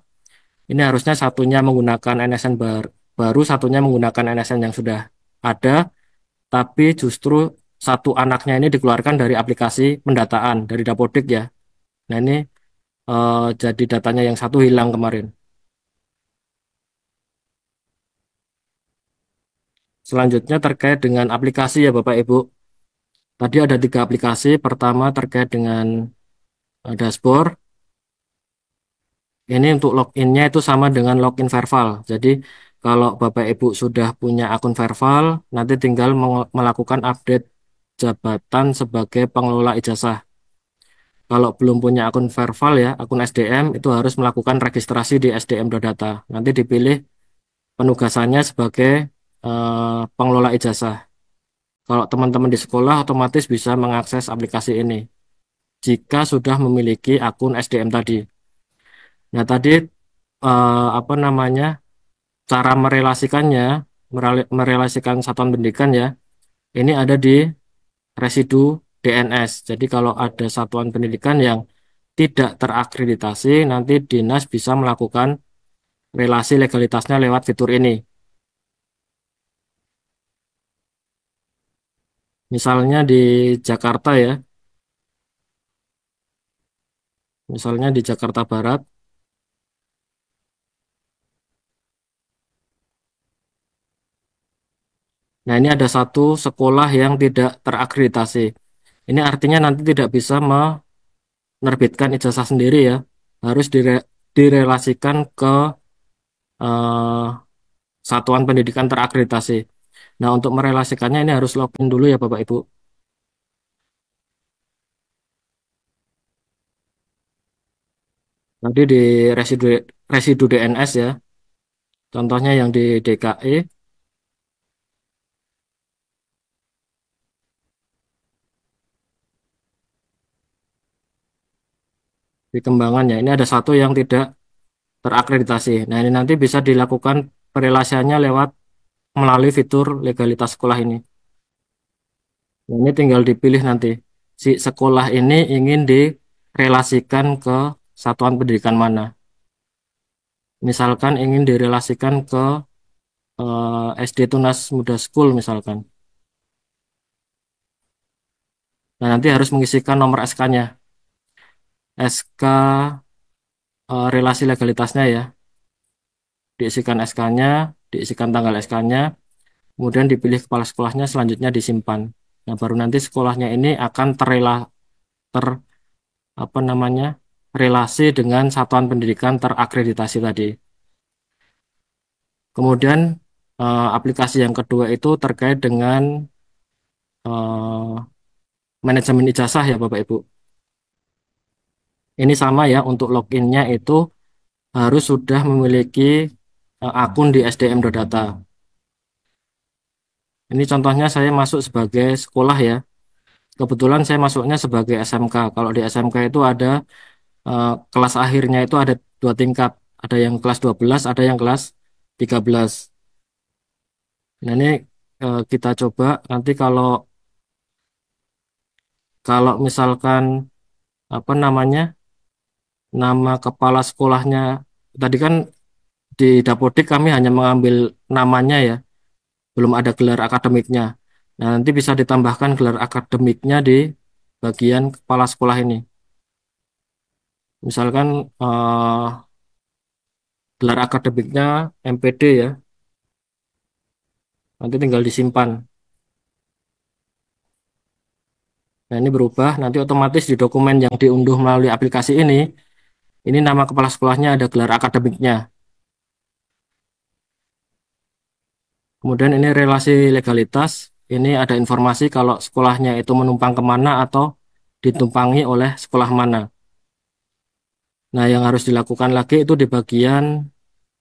ini harusnya satunya menggunakan NSN baru, satunya menggunakan NSN yang sudah ada, tapi justru satu anaknya ini dikeluarkan dari aplikasi pendataan dari Dapodik ya. Nah ini jadi datanya yang satu hilang kemarin. Selanjutnya terkait dengan aplikasi ya Bapak Ibu. Tadi ada 3 aplikasi. Pertama terkait dengan dashboard. Ini untuk loginnya itu sama dengan login Verval. Jadi kalau Bapak Ibu sudah punya akun Verval, nanti tinggal melakukan update jabatan sebagai pengelola ijazah. Kalau belum punya akun Verval ya, akun SDM itu harus melakukan registrasi di SDM.Data. Nanti dipilih penugasannya sebagai pengelola ijazah. Kalau teman-teman di sekolah otomatis bisa mengakses aplikasi ini jika sudah memiliki akun SDM tadi. Nah, tadi apa namanya? Cara merelasikannya, merelasikan satuan pendidikan ya. Ini ada di residu DNS. Jadi kalau ada satuan pendidikan yang tidak terakreditasi, nanti dinas bisa melakukan relasi legalitasnya lewat fitur ini. Misalnya di Jakarta ya, misalnya di Jakarta Barat. Nah, ini ada satu sekolah yang tidak terakreditasi. Ini artinya nanti tidak bisa menerbitkan ijazah sendiri ya. Harus direlasikan ke eh, satuan pendidikan terakreditasi. Nah, untuk merelasikannya ini harus login dulu ya Bapak Ibu. Nanti di residu residu DNS ya. Contohnya yang di DKI, di Kembangan ya. Ini ada satu yang tidak terakreditasi. Nah, ini nanti bisa dilakukan perelasiannya lewat melalui fitur legalitas sekolah ini. Nah, ini tinggal dipilih nanti. Si sekolah ini ingin direlasikan ke satuan pendidikan mana. Misalkan ingin direlasikan ke SD Tunas Muda School misalkan. Nah, nanti harus mengisikan nomor SK-nya. SK relasi legalitasnya ya. Diisikan SK-nya, diisikan tanggal SK-nya, kemudian dipilih kepala sekolahnya, selanjutnya disimpan. Nah, baru nanti sekolahnya ini akan ter apa namanya? Relasi dengan satuan pendidikan terakreditasi tadi. Kemudian aplikasi yang kedua itu terkait dengan eh, manajemen ijazah ya Bapak Ibu. Ini sama ya, untuk loginnya itu harus sudah memiliki akun di SDM.Data. Ini contohnya saya masuk sebagai sekolah ya. Kebetulan saya masuknya sebagai SMK. Kalau di SMK itu ada kelas akhirnya itu ada dua tingkat. Ada yang kelas 12, ada yang kelas 13. Nah, ini kita coba nanti kalau kalau misalkan apa namanya? Nama kepala sekolahnya tadi kan di Dapodik kami hanya mengambil namanya ya, belum ada gelar akademiknya. Nah, nanti bisa ditambahkan gelar akademiknya di bagian kepala sekolah ini. Misalkan gelar akademiknya MPD ya, nanti tinggal disimpan. Nah, ini berubah, nanti otomatis di dokumen yang diunduh melalui aplikasi ini nama kepala sekolahnya ada gelar akademiknya. Kemudian ini relasi legalitas, ini ada informasi kalau sekolahnya itu menumpang kemana atau ditumpangi oleh sekolah mana. Nah, yang harus dilakukan lagi itu di bagian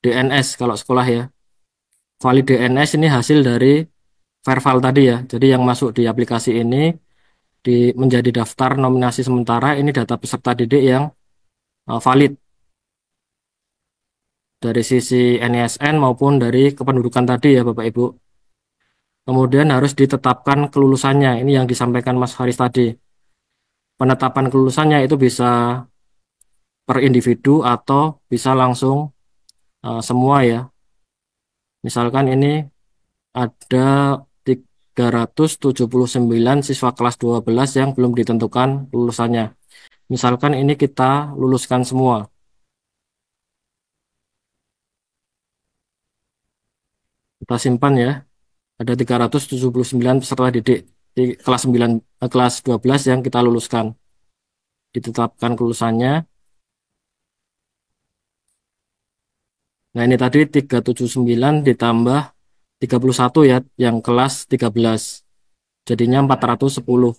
DNS kalau sekolah ya. Valid DNS ini hasil dari Verval tadi ya. Jadi yang masuk di aplikasi ini menjadi daftar nominasi sementara ini data peserta didik yang valid dari sisi NISN maupun dari kependudukan tadi ya Bapak Ibu. Kemudian harus ditetapkan kelulusannya. Ini yang disampaikan Mas Haris tadi. Penetapan kelulusannya itu bisa per individu atau bisa langsung semua ya. Misalkan ini ada 379 siswa kelas 12 yang belum ditentukan lulusannya. Misalkan ini kita luluskan semua. Kita simpan ya. Ada 379 peserta didik di kelas 9 kelas 12 yang kita luluskan. Ditetapkan kelulusannya. Nah, ini tadi 379 ditambah 31 ya yang kelas 13. Jadinya 410.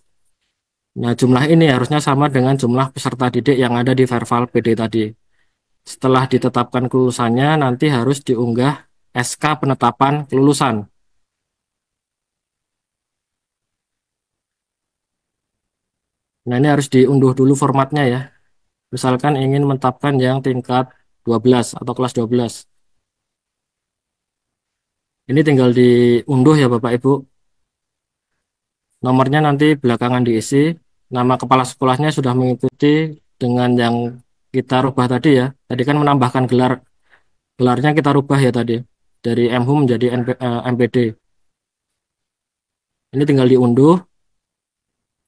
Nah, jumlah ini harusnya sama dengan jumlah peserta didik yang ada di Verval PD tadi. Setelah ditetapkan kelulusannya, nanti harus diunggah SK penetapan kelulusan. Nah, ini harus diunduh dulu formatnya ya. Misalkan ingin menetapkan yang tingkat 12 atau kelas 12. Ini tinggal diunduh ya Bapak Ibu. Nomornya nanti belakangan diisi. Nama kepala sekolahnya sudah mengikuti dengan yang kita rubah tadi ya. Tadi kan menambahkan gelar. Gelarnya kita rubah ya tadi. Dari MHUM menjadi MPD. Ini tinggal diunduh.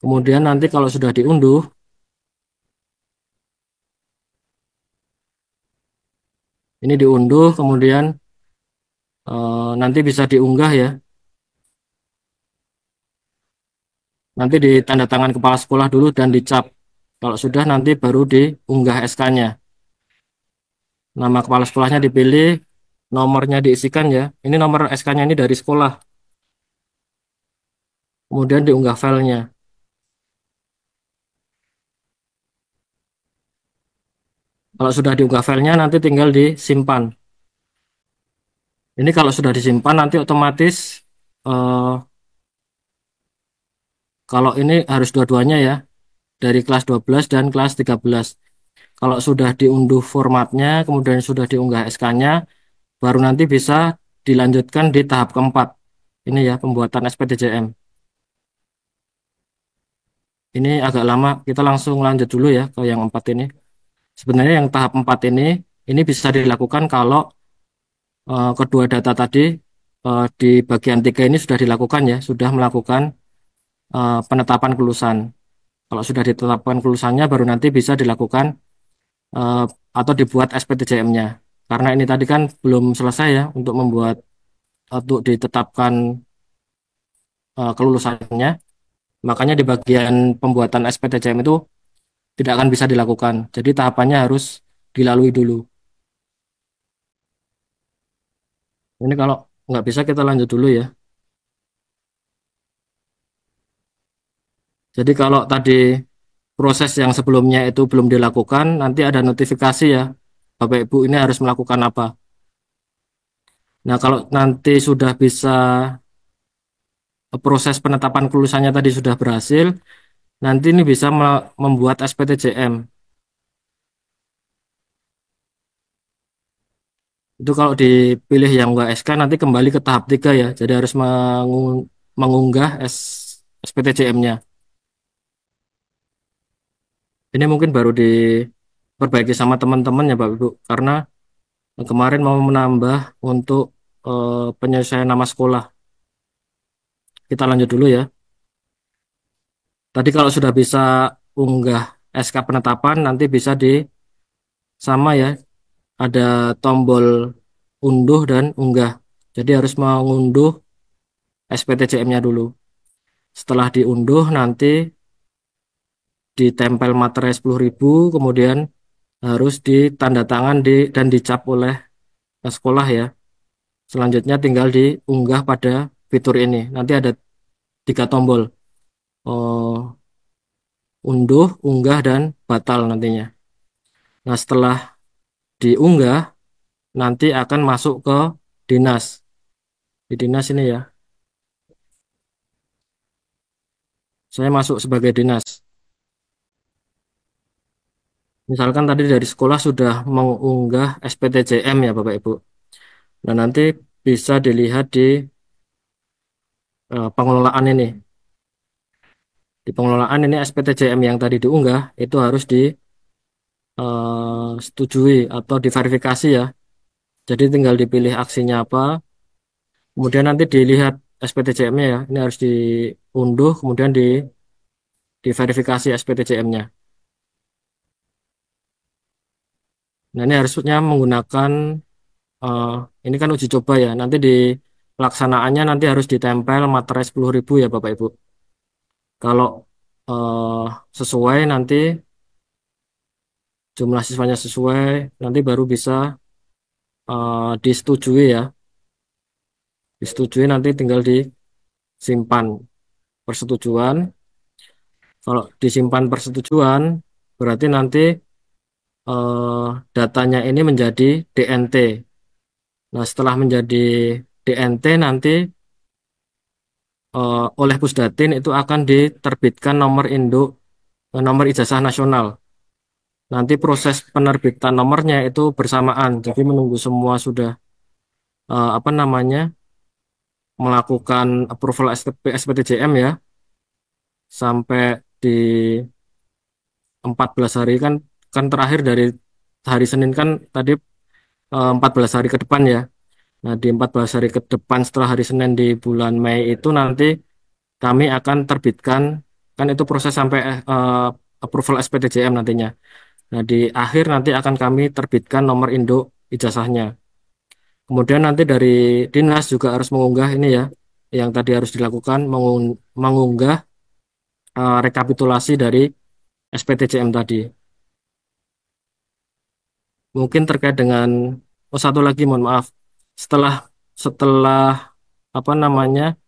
Kemudian nanti kalau sudah diunduh, ini diunduh, kemudian nanti bisa diunggah ya. Nanti ditanda tangan kepala sekolah dulu dan dicap. Kalau sudah nanti baru diunggah SK-nya. Nama kepala sekolahnya dipilih, nomornya diisikan ya. Ini nomor SK-nya ini dari sekolah. Kemudian diunggah filenya. Kalau sudah diunggah filenya nanti tinggal disimpan. Ini kalau sudah disimpan nanti otomatis eh, kalau ini harus dua-duanya ya. Dari kelas 12 dan kelas 13. Kalau sudah diunduh formatnya, kemudian sudah diunggah SK-nya, baru nanti bisa dilanjutkan di tahap keempat. Ini ya, pembuatan SPTJM. Ini agak lama, kita langsung lanjut dulu ya ke yang 4 ini. Sebenarnya yang tahap 4 ini bisa dilakukan kalau kedua data tadi di bagian 3 ini sudah dilakukan ya, sudah melakukan penetapan kelulusan. Kalau sudah ditetapkan kelulusannya, baru nanti bisa dilakukan eh, atau dibuat SPTJM-nya. Karena ini tadi kan belum selesai ya untuk ditetapkan kelulusannya. Makanya di bagian pembuatan SPTJM itu tidak akan bisa dilakukan. Jadi tahapannya harus dilalui dulu. Ini kalau nggak bisa kita lanjut dulu ya. Jadi kalau tadi proses yang sebelumnya itu belum dilakukan, nanti ada notifikasi ya. Bapak Ibu ini harus melakukan apa. Nah kalau nanti sudah bisa proses penetapan kelulusannya tadi sudah berhasil, nanti ini bisa membuat SPTJM. Itu kalau dipilih yang UASK nanti kembali ke tahap 3 ya. Jadi harus mengunggah SPTJM-nya. Ini mungkin baru diperbaiki sama teman-teman ya Bapak Ibu. Karena kemarin mau menambah untuk penyesuaian nama sekolah. Kita lanjut dulu ya. Tadi kalau sudah bisa unggah SK penetapan nanti bisa di sama ya. Ada tombol unduh dan unggah. Jadi harus mengunduh SPTJM-nya dulu. Setelah diunduh nanti ditempel materai 10.000, kemudian harus ditanda tangan dan dicap oleh sekolah ya. Selanjutnya tinggal diunggah pada fitur ini. Nanti ada 3 tombol. Oh, unduh, unggah, dan batal nantinya. Nah, setelah diunggah, nanti akan masuk ke dinas. Di dinas ini ya. Saya masuk sebagai dinas. Misalkan tadi dari sekolah sudah mengunggah SPTJM ya Bapak Ibu. Nah, nanti bisa dilihat di pengelolaan ini. Di pengelolaan ini SPTJM yang tadi diunggah itu harus disetujui atau diverifikasi ya. Jadi tinggal dipilih aksinya apa, kemudian nanti dilihat SPTJM-nya ya. Ini harus diunduh, kemudian diverifikasi SPTJM-nya. Nah ini harusnya menggunakan eh, ini kan uji coba ya. Nanti di pelaksanaannya nanti harus ditempel materai 10.000 ya Bapak Ibu. Kalau eh, sesuai nanti jumlah siswanya sesuai, nanti baru bisa disetujui ya. Disetujui nanti tinggal disimpan persetujuan. Kalau disimpan persetujuan, berarti nanti datanya ini menjadi DNT. Nah, setelah menjadi DNT nanti oleh Pusdatin itu akan diterbitkan nomor induk, nomor ijazah nasional. Nanti proses penerbitan nomornya itu bersamaan. Jadi menunggu semua sudah apa namanya melakukan approval SPTJM ya, sampai di 14 hari kan kan terakhir dari hari Senin kan tadi 14 hari ke depan ya. Nah, di 14 hari ke depan setelah hari Senin di bulan Mei itu nanti kami akan terbitkan, kan itu proses sampai approval SPTJM nantinya. Nah, di akhir nanti akan kami terbitkan nomor induk ijazahnya. Kemudian nanti dari dinas juga harus mengunggah ini ya, yang tadi harus dilakukan, mengunggah rekapitulasi dari SPTJM tadi. Mungkin terkait dengan, oh satu lagi mohon maaf, setelah setelah apa namanya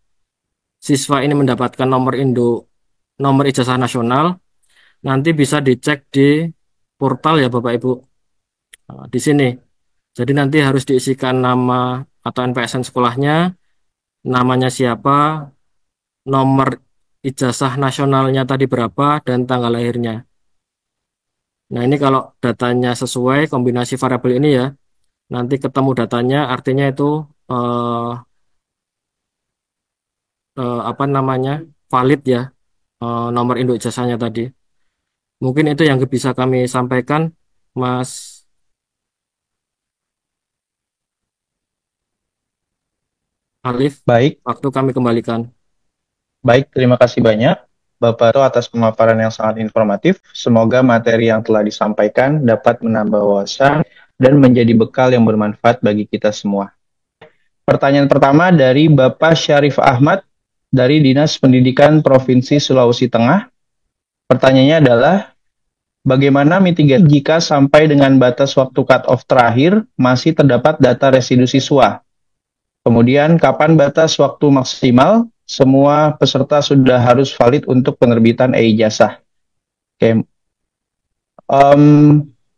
siswa ini mendapatkan nomor induk, nomor ijazah nasional, nanti bisa dicek di portal ya Bapak Ibu. Di sini. Jadi nanti harus diisikan nama atau NPSN sekolahnya, namanya siapa, nomor ijazah nasionalnya tadi berapa, dan tanggal lahirnya. Nah, ini kalau datanya sesuai kombinasi variabel ini ya, nanti ketemu datanya artinya itu eh, apa namanya valid ya, nomor induk ijazahnya tadi. Mungkin itu yang bisa kami sampaikan, Mas Alif.
Baik,
Waktu kami kembalikan.
baik, terima kasih banyak Bapak To atas pemaparan yang sangat informatif. Semoga materi yang telah disampaikan dapat menambah wawasan dan menjadi bekal yang bermanfaat bagi kita semua. Pertanyaan pertama dari Bapak Syarif Ahmad dari Dinas Pendidikan Provinsi Sulawesi Tengah. Pertanyaannya adalah, bagaimana mitigasi jika sampai dengan batas waktu cut-off terakhir masih terdapat data residu siswa? Kemudian, kapan batas waktu maksimal? Semua peserta sudah harus valid untuk penerbitan e-ijazah. Oke,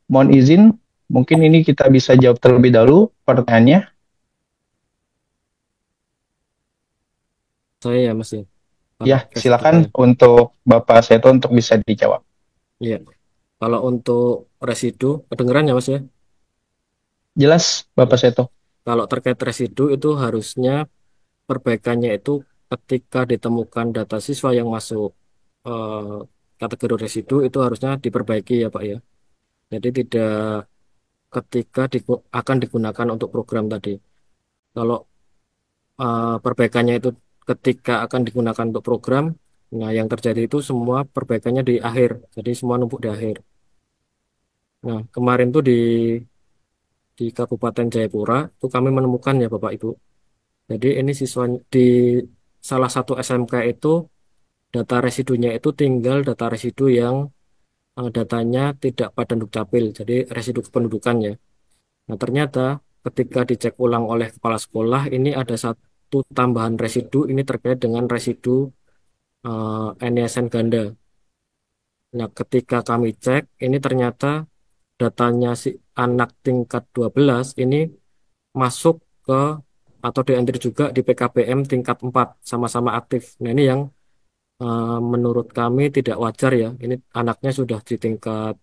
mohon izin, mungkin ini kita bisa jawab terlebih dahulu pertanyaannya.
Saya ya Mas ya.
Ya,
Pakai residu
silakan
saya.
untuk Bapak Seto untuk bisa dijawab.
Iya. Kalau untuk residu, kedengeran ya Mas ya?
Jelas, Bapak Seto.
Kalau terkait residu itu harusnya perbaikannya itu ketika ditemukan data siswa yang masuk eh, kategori residu itu harusnya diperbaiki ya Pak ya. Jadi tidak ketika akan digunakan untuk program tadi. Kalau perbaikannya itu ketika akan digunakan untuk program, nah yang terjadi itu semua perbaikannya di akhir. Jadi semua numpuk di akhir. Nah, kemarin tuh di Kabupaten Jayapura itu kami menemukan ya Bapak Ibu. Jadi ini siswa di salah satu SMK itu data residunya itu tinggal data residu yang datanya tidak pada dukcapil, jadi residu kependudukannya. Nah, ternyata ketika dicek ulang oleh kepala sekolah ini ada satu tambahan residu ini terkait dengan residu NISN ganda. Nah, ketika kami cek ini ternyata datanya si anak tingkat 12 ini masuk ke atau dientry juga di PKBM tingkat 4 sama-sama aktif. Nah, ini yang menurut kami tidak wajar ya. Ini anaknya sudah di tingkat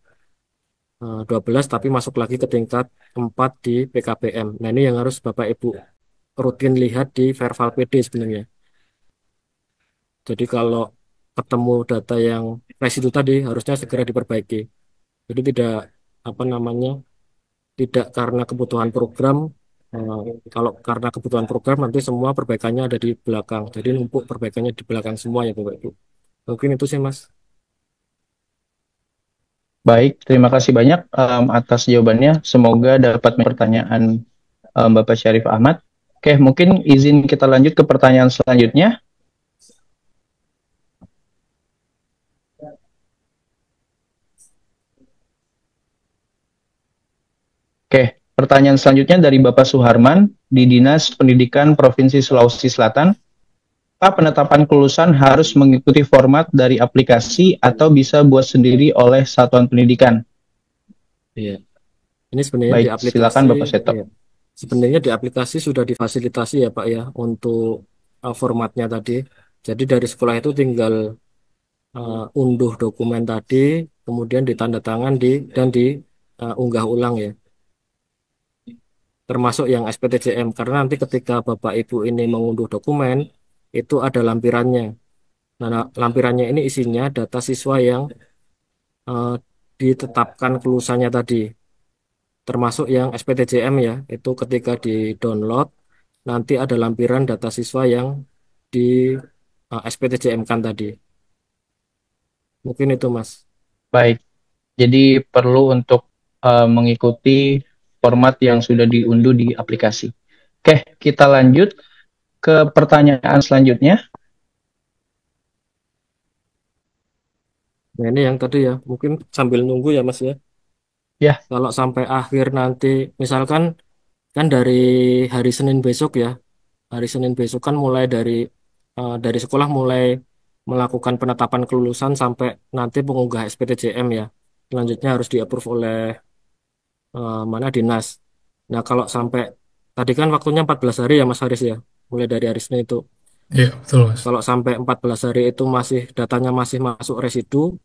12 tapi masuk lagi ke tingkat 4 di PKBM. Nah, ini yang harus Bapak Ibu rutin lihat di Verval PD sebenarnya. Jadi kalau ketemu data yang residu tadi harusnya segera diperbaiki. Jadi tidak apa namanya tidak karena kebutuhan program. eh, Kalau karena kebutuhan program nanti semua perbaikannya ada di belakang. Jadi numpuk perbaikannya di belakang semua ya Bapak Ibu. Mungkin itu sih Mas.
Baik, terima kasih banyak atas jawabannya. Semoga dapat pertanyaan Bapak Syarif Ahmad. Oke, mungkin izin kita lanjut ke pertanyaan selanjutnya. Oke, pertanyaan selanjutnya dari Bapak Suharman di Dinas Pendidikan Provinsi Sulawesi Selatan. apakah penetapan kelulusan harus mengikuti format dari aplikasi atau bisa buat sendiri oleh satuan pendidikan?
Iya. Ini sebenarnya di
Baik,
aplikasi,
silakan Bapak Seto.
iya. Sebenarnya di aplikasi sudah difasilitasi ya Pak ya untuk formatnya tadi. Jadi dari sekolah itu tinggal unduh dokumen tadi, kemudian ditandatangan dan diunggah ulang ya. Termasuk yang SPTJM karena nanti ketika Bapak Ibu ini mengunduh dokumen itu ada lampirannya. Nah, lampirannya ini isinya data siswa yang eh, ditetapkan kelulusannya tadi, termasuk yang SPTJM ya. Itu ketika di-download nanti ada lampiran data siswa yang di SPTJM kan tadi. Mungkin itu Mas.
Baik, jadi perlu untuk mengikuti format yang sudah diunduh di aplikasi. Oke, kita lanjut ke pertanyaan selanjutnya.
Nah, ini yang tadi ya, mungkin sambil nunggu ya Mas ya.
Ya,
Kalau sampai akhir nanti, misalkan kan dari hari Senin besok ya, hari Senin besok kan mulai dari sekolah mulai melakukan penetapan kelulusan sampai nanti pengunggah SPTJM ya. Selanjutnya harus di-approve oleh mana dinas. Nah, kalau sampai tadi kan waktunya 14 hari ya Mas Haris ya, mulai dari hari Senin itu.
Iya, betul, Mas.
Kalau sampai 14 hari itu masih datanya masih masuk residu,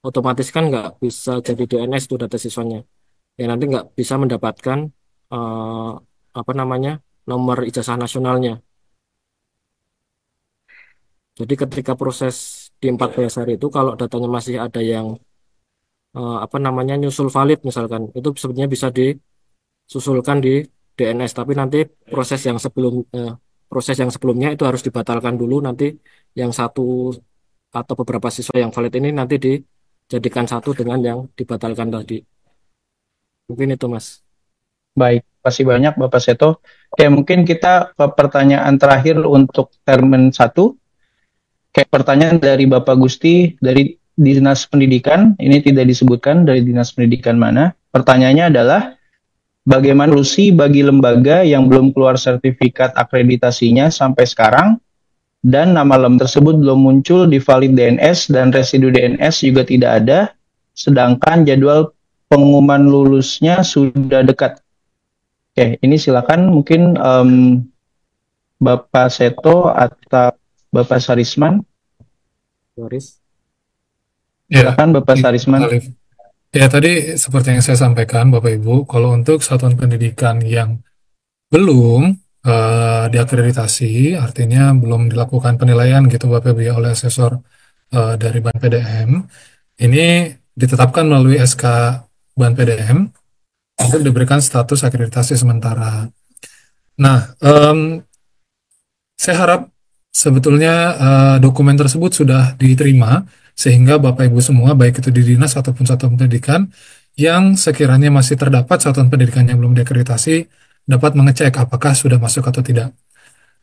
otomatis kan nggak bisa jadi DNS tuh data siswanya. Ya nanti nggak bisa mendapatkan eh, apa namanya nomor ijazah nasionalnya. Jadi ketika proses di 14 hari itu kalau datanya masih ada yang apa namanya nyusul valid misalkan, itu sebenarnya bisa disusulkan di DNS. Tapi nanti proses yang sebelum proses yang sebelumnya itu harus dibatalkan dulu. Nanti yang satu atau beberapa siswa yang valid ini nanti dijadikan satu dengan yang dibatalkan tadi. Mungkin itu Mas.
baik. Terima kasih banyak Bapak Seto. Oke, mungkin kita ke pertanyaan terakhir untuk termen 1. Kayak pertanyaan dari Bapak Gusti dari Dinas Pendidikan, ini tidak disebutkan dari Dinas Pendidikan mana. Pertanyaannya adalah, bagaimana solusi bagi lembaga yang belum keluar sertifikat akreditasinya sampai sekarang, dan nama lembaga tersebut belum muncul di valid DNS dan residu DNS juga tidak ada, sedangkan jadwal pengumuman lulusnya sudah dekat. Oke, ini silakan mungkin Bapak Seto atau Bapak Sarisman.
Yoris.
Ya,
Silakan Bapak
Mas
Sarisman.
Alif. Ya, tadi seperti yang saya sampaikan, Bapak Ibu, kalau untuk satuan pendidikan yang belum diakreditasi, artinya belum dilakukan penilaian gitu Bapak Ibu ya, oleh asesor dari Ban PDM, ini ditetapkan melalui SK Ban PDM untuk diberikan status akreditasi sementara. Nah, saya harap sebetulnya dokumen tersebut sudah diterima sehingga Bapak Ibu semua, baik itu di dinas ataupun satuan pendidikan, yang sekiranya masih terdapat satuan pendidikan yang belum diakreditasi, dapat mengecek apakah sudah masuk atau tidak.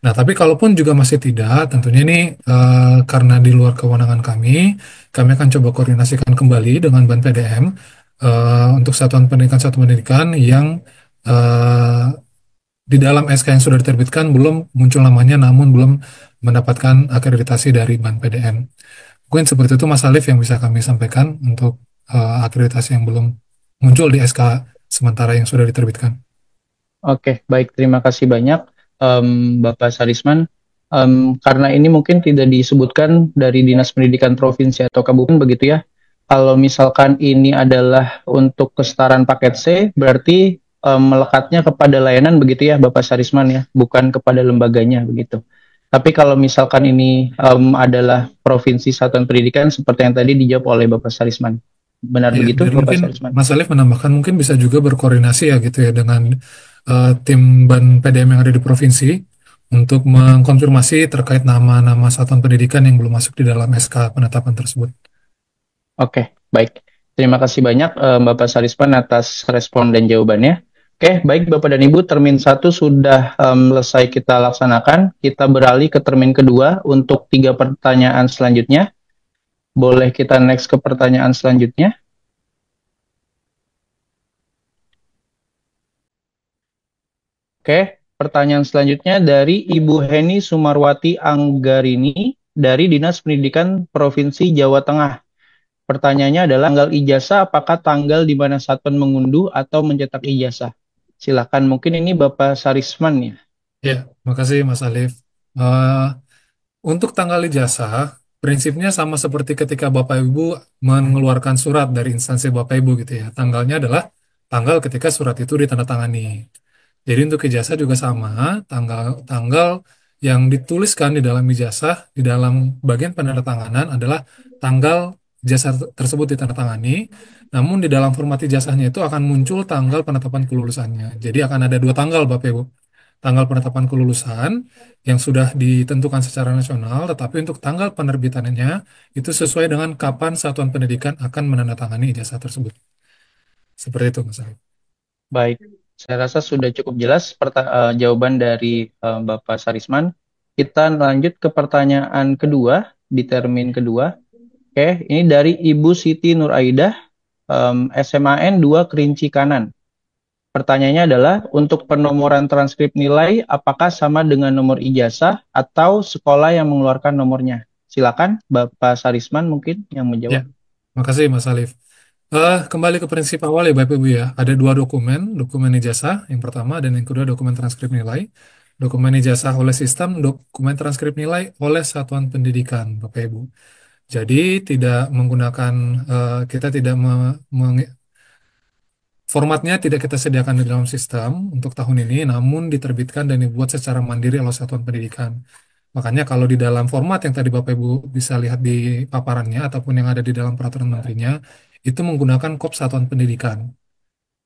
Nah, tapi kalaupun juga masih tidak, tentunya ini karena di luar kewenangan kami akan coba koordinasikan kembali dengan Ban PDM untuk satuan pendidikan yang eh, di dalam SK yang sudah diterbitkan belum muncul namanya, namun belum mendapatkan akreditasi dari Ban PDM. Mungkin seperti itu Mas Alif yang bisa kami sampaikan untuk akreditasi yang belum muncul di SK sementara yang sudah diterbitkan.
Oke, baik. Terima kasih banyak, Bapak Sarisman. Karena ini mungkin tidak disebutkan dari Dinas Pendidikan Provinsi atau Kabupaten, begitu ya. Kalau misalkan ini adalah untuk kesetaraan paket C, berarti melekatnya kepada layanan, begitu ya, Bapak Sarisman ya, bukan kepada lembaganya, begitu. Tapi kalau misalkan ini adalah Provinsi Satuan Pendidikan, seperti yang tadi dijawab oleh Bapak Sarisman. Benar
Ya,
begitu,
dan
Bapak
mungkin
Sarisman?
Mas Alif menambahkan mungkin bisa juga berkoordinasi ya gitu ya dengan tim Ban PDM yang ada di provinsi untuk mengkonfirmasi terkait nama-nama satuan pendidikan yang belum masuk di dalam SK penetapan tersebut.
Oke, baik. Terima kasih banyak Bapak Sarisman atas respon dan jawabannya. Oke, baik Bapak dan Ibu, termin 1 sudah selesai kita laksanakan. Kita beralih ke termin kedua untuk 3 pertanyaan selanjutnya. Boleh kita next ke pertanyaan selanjutnya? Oke, pertanyaan selanjutnya dari Ibu Heni Sumarwati Anggarini dari Dinas Pendidikan Provinsi Jawa Tengah. Pertanyaannya adalah tanggal ijazah apakah tanggal di mana satuan mengunduh atau mencetak ijazah? Silakan, mungkin ini Bapak Sarisman ya.
Ya, makasih Mas Alif. Eh, untuk tanggal ijazah, prinsipnya sama seperti ketika Bapak Ibu mengeluarkan surat dari instansi Bapak Ibu gitu ya. Tanggalnya adalah tanggal ketika surat itu ditandatangani. Jadi untuk ijazah juga sama, tanggal yang dituliskan di dalam ijazah, di dalam bagian penandatanganan adalah tanggal ijazah tersebut ditandatangani. Namun di dalam format ijazahnya itu akan muncul tanggal penetapan kelulusannya. Jadi akan ada dua tanggal Bapak Ibu. Tanggal penetapan kelulusan yang sudah ditentukan secara nasional, tetapi untuk tanggal penerbitannya itu sesuai dengan kapan satuan pendidikan akan menandatangani ijazah tersebut. Seperti itu Mas Alif.
Baik, saya rasa sudah cukup jelas jawaban dari Bapak Sarisman. Kita lanjut ke pertanyaan kedua, di termin kedua. Oke, ini dari Ibu Siti Nuraidah, SMAN 2 Kerinci Kanan. Pertanyaannya adalah, untuk penomoran transkrip nilai, apakah sama dengan nomor ijazah atau sekolah yang mengeluarkan nomornya? Silakan, Bapak Sarisman mungkin yang
Ya,
menjawab.
makasih Mas Alif. Kembali ke prinsip awal ya Bapak Ibu ya. Ada dua dokumen, dokumen ijazah yang pertama dan yang kedua dokumen transkrip nilai. Dokumen ijazah oleh sistem, dokumen transkrip nilai oleh satuan pendidikan Bapak Ibu. Jadi tidak menggunakan kita tidak formatnya tidak kita sediakan di dalam sistem untuk tahun ini, namun diterbitkan dan dibuat secara mandiri oleh satuan pendidikan. Makanya kalau di dalam format yang tadi Bapak Ibu bisa lihat di paparannya ataupun yang ada di dalam peraturan menterinya, itu menggunakan KOP satuan pendidikan.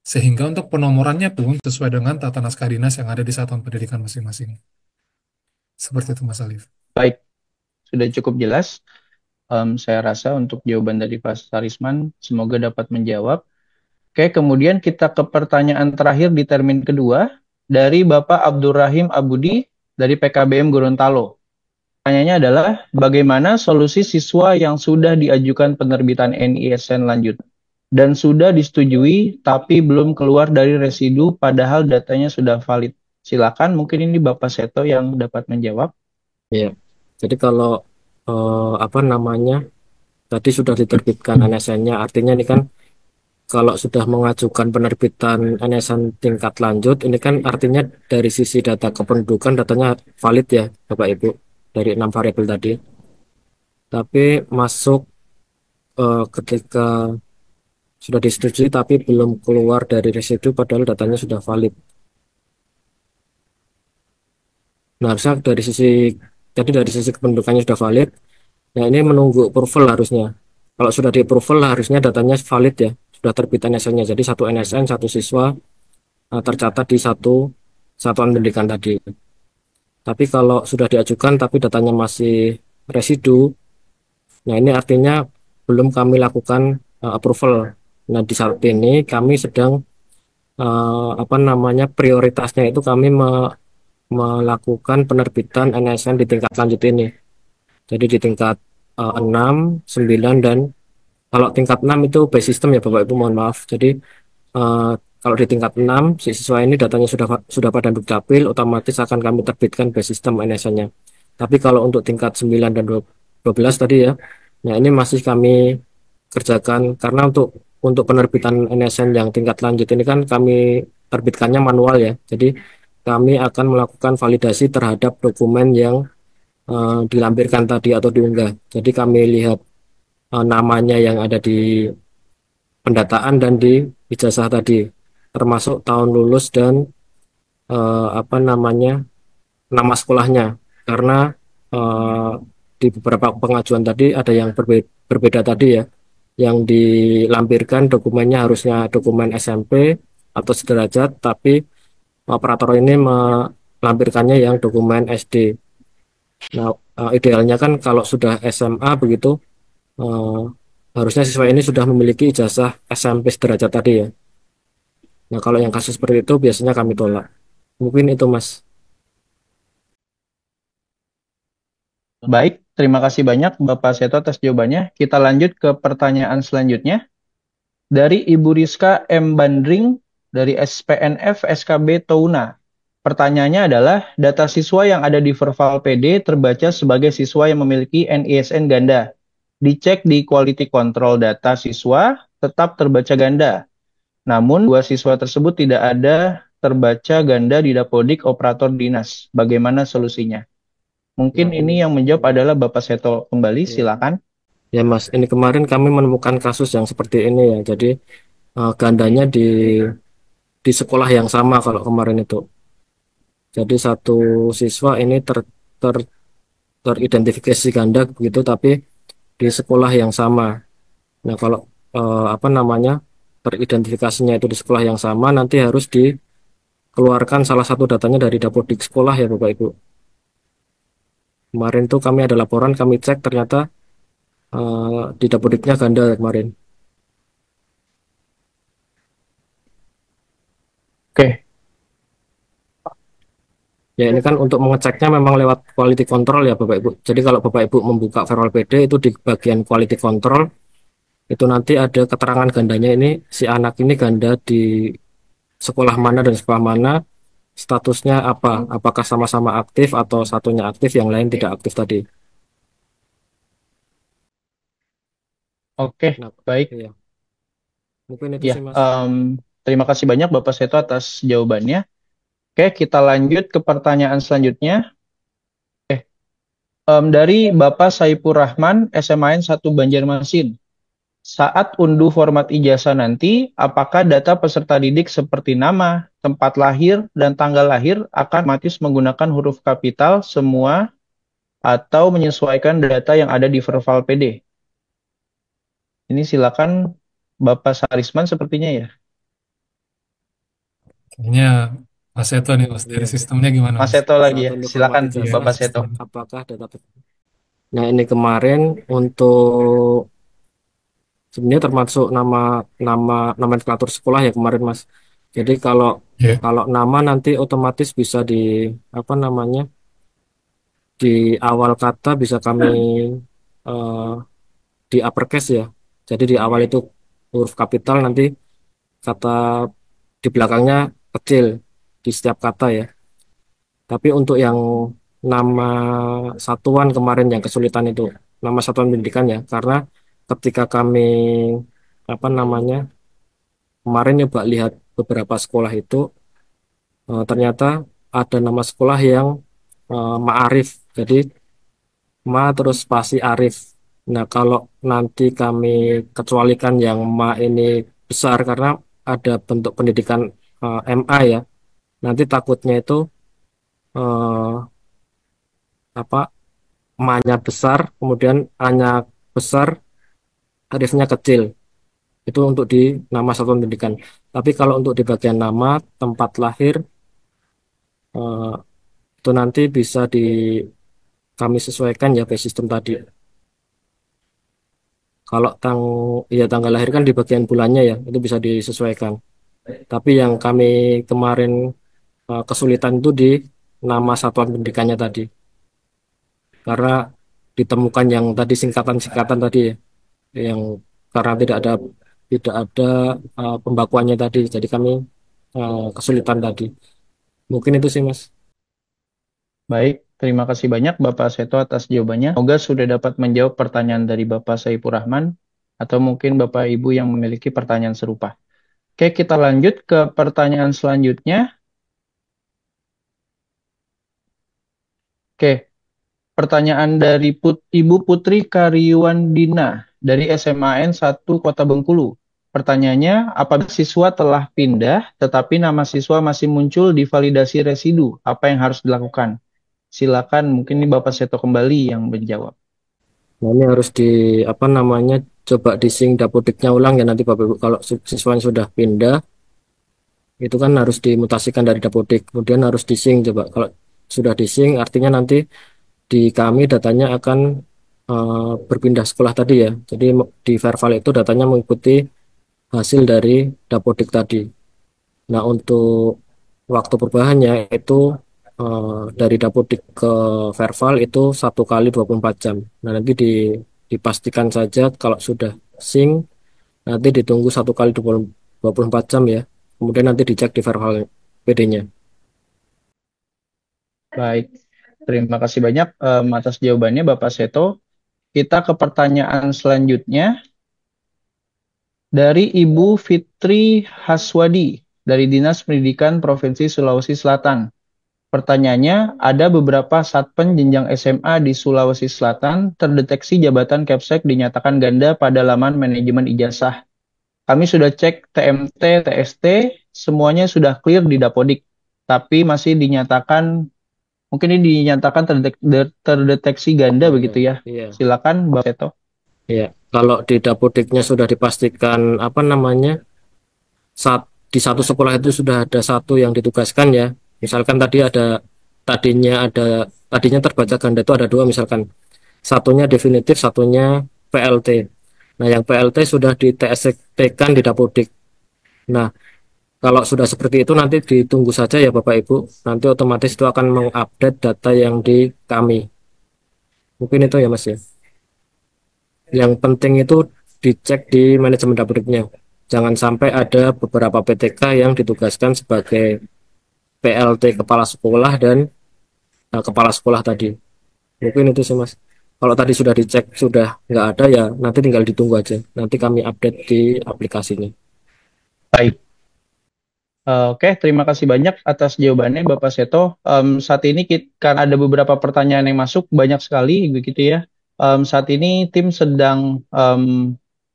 Sehingga untuk penomorannya pun sesuai dengan tata naskah dinas yang ada di satuan pendidikan masing-masing. Seperti itu Mas Alif.
Baik, sudah cukup jelas. Saya rasa untuk jawaban dari Pak Sarisman, semoga dapat menjawab. Oke, kemudian kita ke pertanyaan terakhir di termin kedua dari Bapak Abdurrahim Abudi dari PKBM Gorontalo. Pertanyaannya adalah, bagaimana solusi siswa yang sudah diajukan penerbitan NISN lanjut dan sudah disetujui tapi belum keluar dari residu padahal datanya sudah valid? Silakan, mungkin ini Bapak Seto yang dapat menjawab.
Ya, jadi kalau apa namanya tadi sudah diterbitkan NSN-nya, artinya ini kan kalau sudah mengajukan penerbitan NSN tingkat lanjut, ini kan artinya dari sisi data kependudukan datanya valid ya, Bapak Ibu, dari 6 variabel tadi. Tapi masuk ketika sudah disetujui tapi belum keluar dari residu padahal datanya sudah valid. Nah, harusnya dari sisi jadi dari sisi kependudukannya sudah valid. Nah, ini menunggu approval harusnya. Kalau sudah di approval harusnya datanya valid ya, sudah terbit NSN-nya. Jadi satu NSN, satu siswa tercatat di satu satuan pendidikan tadi. Tapi kalau sudah diajukan tapi datanya masih residu, nah ini artinya belum kami lakukan approval. Nah, di saat ini kami sedang apa namanya prioritasnya itu kami melakukan penerbitan NSN di tingkat lanjut ini. Jadi di tingkat 6, 9, dan kalau tingkat 6 itu by system ya Bapak Ibu, mohon maaf. Jadi eh, kalau di tingkat 6 si siswa ini datanya sudah pada Dukcapil, otomatis akan kami terbitkan by system NSN-nya. Tapi kalau untuk tingkat 9 dan 12 tadi ya, nah ini masih kami kerjakan karena untuk penerbitan NSN yang tingkat lanjut ini kan kami terbitkannya manual ya. Jadi kami akan melakukan validasi terhadap dokumen yang dilampirkan tadi atau diunggah. Jadi kami lihat namanya yang ada di pendataan dan di ijazah tadi, termasuk tahun lulus dan apa namanya nama sekolahnya. Karena eh, di beberapa pengajuan tadi ada yang berbeda tadi ya, yang dilampirkan dokumennya harusnya dokumen SMP atau sederajat, tapi operator ini melampirkannya yang dokumen SD. Nah, idealnya kan kalau sudah SMA begitu, eh, harusnya siswa ini sudah memiliki ijazah SMP sederajat tadi ya. Nah, kalau yang kasus seperti itu biasanya kami tolak. Mungkin itu, Mas.
Baik, terima kasih banyak Bapak Seto atas jawabannya. Kita lanjut ke pertanyaan selanjutnya. Dari Ibu Rizka M. Bandring dari SPNF SKB Touna. Pertanyaannya adalah, data siswa yang ada di Verval PD terbaca sebagai siswa yang memiliki NISN ganda. Dicek di quality control data siswa, tetap terbaca ganda. Namun, dua siswa tersebut tidak ada terbaca ganda di Dapodik Operator Dinas. Bagaimana solusinya? Mungkin
Nah,
ini
ini
yang menjawab adalah Bapak Seto kembali,
ya,
silakan.
ya Mas, ini kemarin kami menemukan kasus yang seperti ini ya. Jadi gandanya di sekolah yang sama kalau kemarin itu. Jadi satu siswa ini ter, teridentifikasi ganda begitu, tapi di sekolah yang sama. Nah, kalau apa namanya teridentifikasinya itu di sekolah yang sama, nanti harus dikeluarkan salah satu datanya dari dapodik sekolah ya Bapak Ibu. Kemarin tuh kami ada laporan, kami cek ternyata di dapodiknya ganda kemarin.
Oke,
Ya ini kan untuk mengeceknya memang lewat quality control ya Bapak Ibu. Jadi kalau Bapak Ibu membuka Verol PD itu di bagian quality control itu nanti ada keterangan gandanya ini si anak ini ganda di sekolah mana dan sekolah mana, statusnya apa, apakah sama-sama aktif atau satunya aktif yang lain tidak aktif tadi.
oke,
Nah,
baik.
iya. Mungkin itu
Ya,
sih Mas.
terima kasih banyak Bapak Seto atas jawabannya. Oke, kita lanjut ke pertanyaan selanjutnya. Dari Bapak Saipur Rahman, SMAN 1 Banjarmasin. Saat unduh format ijazah nanti, apakah data peserta didik seperti nama, tempat lahir, dan tanggal lahir akan otomatis menggunakan huruf kapital semua atau menyesuaikan data yang ada di Verval PD? Ini silakan Bapak Sarisman sepertinya ya.
Kayaknya Mas Seto nih, Mas.
Iya,
Dari
iya.
sistemnya gimana,
Mas
Mas?
Seto lagi
Saat
ya.
unduh format
Silakan
Iya,
ijazah,
Bapak Seto.
sistem.
apakah data. Nah, ini kemarin untuk sebenarnya termasuk nama nama nomenklatur sekolah ya kemarin Mas. Jadi kalau
Iya.
kalau nama nanti otomatis bisa di apa namanya di awal kata bisa kami eh, di uppercase ya. Jadi di awal itu huruf kapital nanti kata di belakangnya kecil di setiap kata ya. Tapi untuk yang nama satuan kemarin yang kesulitan itu nama satuan pendidikan ya karena ketika kami apa namanya kemarin nyoba lihat beberapa sekolah itu ternyata ada nama sekolah yang Ma'arif. Jadi Ma terus spasi Arif. Nah, kalau nanti kami kecualikan yang Ma ini besar karena ada bentuk pendidikan MA ya. Nanti takutnya itu eh, apa Ma-nya besar, kemudian A-nya besar, Arifnya kecil. Itu untuk di nama satuan pendidikan. Tapi kalau untuk di bagian nama, tempat lahir, eh, itu nanti bisa kami sesuaikan ya by sistem tadi. Kalau ya tanggal lahir kan di bagian bulannya ya, itu bisa disesuaikan. Tapi yang kami kemarin kesulitan itu di nama satuan pendidikannya tadi. Karena ditemukan yang tadi singkatan-singkatan tadi ya, yang karena tidak ada pembakuannya tadi. Jadi kami kesulitan tadi. Mungkin itu sih Mas.
Baik, terima kasih banyak Bapak Seto atas jawabannya. Semoga sudah dapat menjawab pertanyaan dari Bapak Saipur Rahman atau mungkin Bapak Ibu yang memiliki pertanyaan serupa. Oke, kita lanjut ke pertanyaan selanjutnya. Oke, pertanyaan dari Ibu Putri Karyuandina dari SMAN 1 Kota Bengkulu. Pertanyaannya, apabila siswa telah pindah tetapi nama siswa masih muncul di validasi residu, apa yang harus dilakukan? Silakan, mungkin ini Bapak Seto kembali yang menjawab.
Nah, ini harus apa namanya coba dising dapodiknya ulang ya nanti Bapak Ibu. Kalau siswanya sudah pindah itu kan harus dimutasikan dari dapodik. Kemudian harus dising coba. Kalau sudah dising artinya nanti di kami datanya akan berpindah sekolah tadi ya. Jadi di Verval itu datanya mengikuti hasil dari dapodik tadi. Nah, untuk waktu perubahannya itu dari dapodik ke Verval itu 1 kali 24 jam. Nah, nanti dipastikan saja kalau sudah sync, nanti ditunggu 1 kali 24 jam ya. Kemudian nanti dicek di Verval PD-nya.
Baik, terima kasih banyak atas jawabannya Bapak Seto. Kita ke pertanyaan selanjutnya dari Ibu Fitri Haswadi dari Dinas Pendidikan Provinsi Sulawesi Selatan. Pertanyaannya, ada beberapa satpen jenjang SMA di Sulawesi Selatan terdeteksi jabatan Kepsek dinyatakan ganda pada laman manajemen ijazah. Kami sudah cek TMT, TST, semuanya sudah clear di Dapodik, tapi masih dinyatakan, mungkin ini dinyatakan terdeteksi ganda begitu ya.
Iya,
Silakan Bapak Seto.
iya. Kalau di Dapodiknya sudah dipastikan apa namanya, saat di satu sekolah itu sudah ada satu yang ditugaskan ya. Misalkan tadinya terbaca ganda itu ada dua, misalkan satunya definitif, satunya PLT. Nah, yang PLT sudah di TST-kan di Dapodik. Nah, kalau sudah seperti itu nanti ditunggu saja ya Bapak Ibu. Nanti otomatis itu akan mengupdate data yang di kami. Mungkin itu ya Mas ya. Yang penting itu dicek di manajemen Dapodiknya. Jangan sampai ada beberapa PTK yang ditugaskan sebagai PLT kepala sekolah dan kepala sekolah tadi. Mungkin itu sih Mas. Kalau tadi sudah dicek sudah nggak ada ya nanti tinggal ditunggu aja. Nanti kami update di aplikasinya.
Baik. Oke, terima kasih banyak atas jawabannya Bapak Seto. Saat ini kan ada beberapa pertanyaan yang masuk, banyak sekali begitu ya. Saat ini tim sedang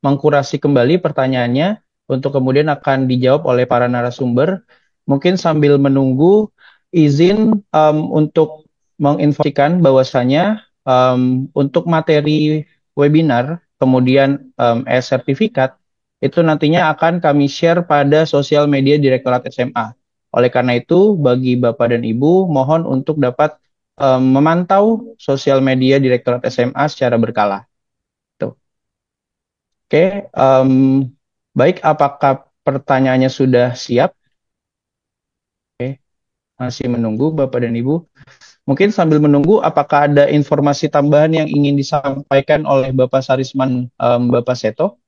mengkurasi kembali pertanyaannya untuk kemudian akan dijawab oleh para narasumber. Mungkin sambil menunggu izin untuk menginformasikan bahwasanya untuk materi webinar, kemudian e-sertifikat, itu nantinya akan kami share pada sosial media Direktorat SMA. Oleh karena itu, bagi Bapak dan Ibu, mohon untuk dapat memantau sosial media Direktorat SMA secara berkala. Tuh. Oke, baik, apakah pertanyaannya sudah siap? Oke, masih menunggu Bapak dan Ibu. Mungkin sambil menunggu, apakah ada informasi tambahan yang ingin disampaikan oleh Bapak Sarisman, Bapak Seto,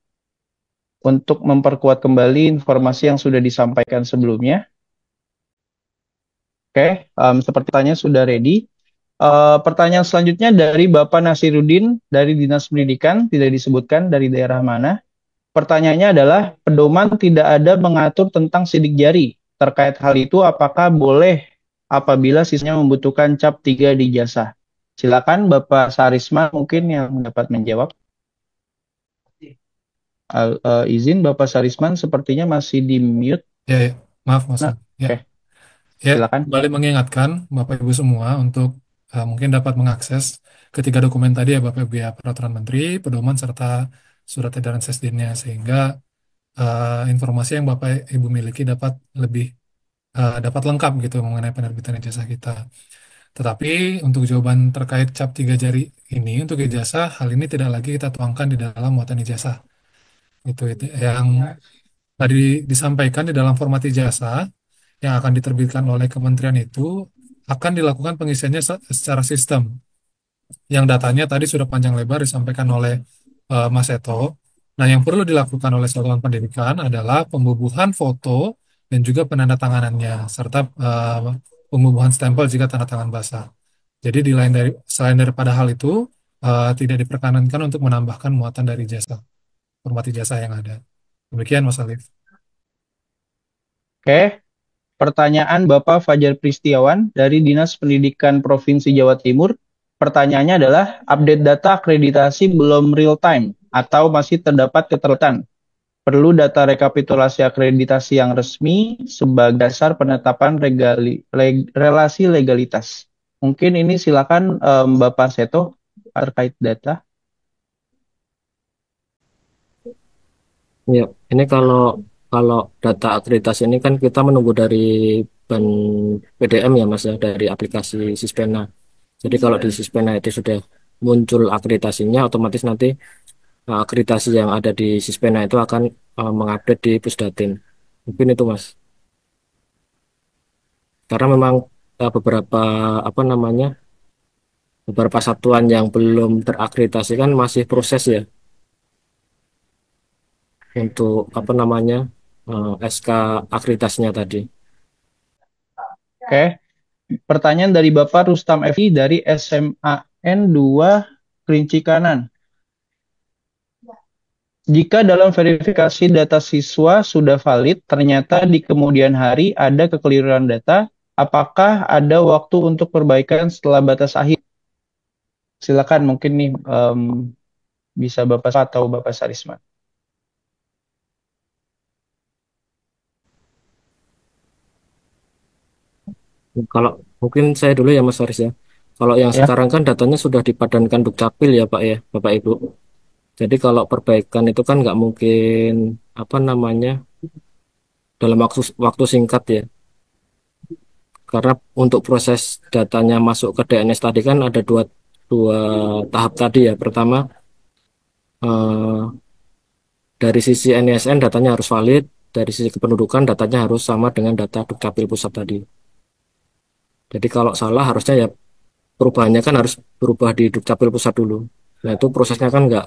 untuk memperkuat kembali informasi yang sudah disampaikan sebelumnya? Oke, sepertinya sudah ready. Pertanyaan selanjutnya dari Bapak Nasiruddin dari Dinas Pendidikan, tidak disebutkan dari daerah mana. Pertanyaannya adalah, pedoman tidak ada mengatur tentang sidik jari. Terkait hal itu, apakah boleh apabila sisanya membutuhkan cap 3 di jasa? Silakan Bapak Sarisma mungkin yang dapat menjawab. Izin Bapak Sarisman sepertinya masih di mute.
Ya, ya. Maaf Mas.
Nah,
Ya,
oke,
ya.
silakan.
Kembali mengingatkan Bapak Ibu semua untuk mungkin dapat mengakses ketiga dokumen tadi ya Bapak Ibu ya, Peraturan Menteri, Pedoman serta Surat Edaran Sesdinnya, sehingga informasi yang Bapak Ibu miliki dapat lengkap gitu mengenai penerbitan ijazah kita. Tetapi untuk jawaban terkait cap 3 jari ini untuk ijazah, hal ini tidak lagi kita tuangkan di dalam muatan ijazah. Itu yang tadi disampaikan di dalam format ijazah yang akan diterbitkan oleh kementerian itu akan dilakukan pengisiannya secara sistem. Yang datanya tadi sudah panjang lebar disampaikan oleh Mas Eto. Nah, yang perlu dilakukan oleh satuan pendidikan adalah pembubuhan foto dan juga penandatanganannya serta pembubuhan stempel jika tanda tangan basah. Jadi selain daripada hal itu tidak diperkenankan untuk menambahkan muatan dari jasa format ijazah yang ada. Demikian Mas Alif.
Oke, pertanyaan Bapak Fajar Pristiawan dari Dinas Pendidikan Provinsi Jawa Timur. Pertanyaannya adalah, update data akreditasi belum real time atau masih terdapat keterlambatan. Perlu data rekapitulasi akreditasi yang resmi sebagai dasar penetapan relasi legalitas. Mungkin ini silakan Bapak Seto terkait data.
Ya, ini kalau kalau data akreditasi ini kan kita menunggu dari ban PDM ya Mas ya, dari aplikasi Sispena. Jadi kalau di Sispena itu sudah muncul akreditasinya, otomatis nanti akreditasi yang ada di Sispena itu akan mengupdate di Pusdatin. Mungkin itu Mas. Karena memang beberapa apa namanya beberapa satuan yang belum terakreditasi kan masih proses ya untuk apa namanya SK akreditasinya tadi.
Oke, pertanyaan dari Bapak Rustam Evi dari SMAN 2 Kerinci Kanan. Jika dalam verifikasi data siswa sudah valid, ternyata di kemudian hari ada kekeliruan data, apakah ada waktu untuk perbaikan setelah batas akhir? Silakan mungkin nih bisa Bapak atau Bapak Sarisman.
Kalau mungkin saya dulu ya Mas Haris ya. Kalau yang
Ya,
sekarang kan datanya sudah dipadankan Dukcapil ya Pak ya, Bapak Ibu. Jadi kalau perbaikan itu kan nggak mungkin apa namanya dalam waktu singkat ya. Karena untuk proses datanya masuk ke DNS tadi kan ada dua dua tahap tadi ya. Pertama dari sisi NISN datanya harus valid, dari sisi kependudukan datanya harus sama dengan data Dukcapil pusat tadi. Jadi kalau salah harusnya ya perubahannya kan harus berubah di Dukcapil pusat dulu. Nah itu prosesnya kan nggak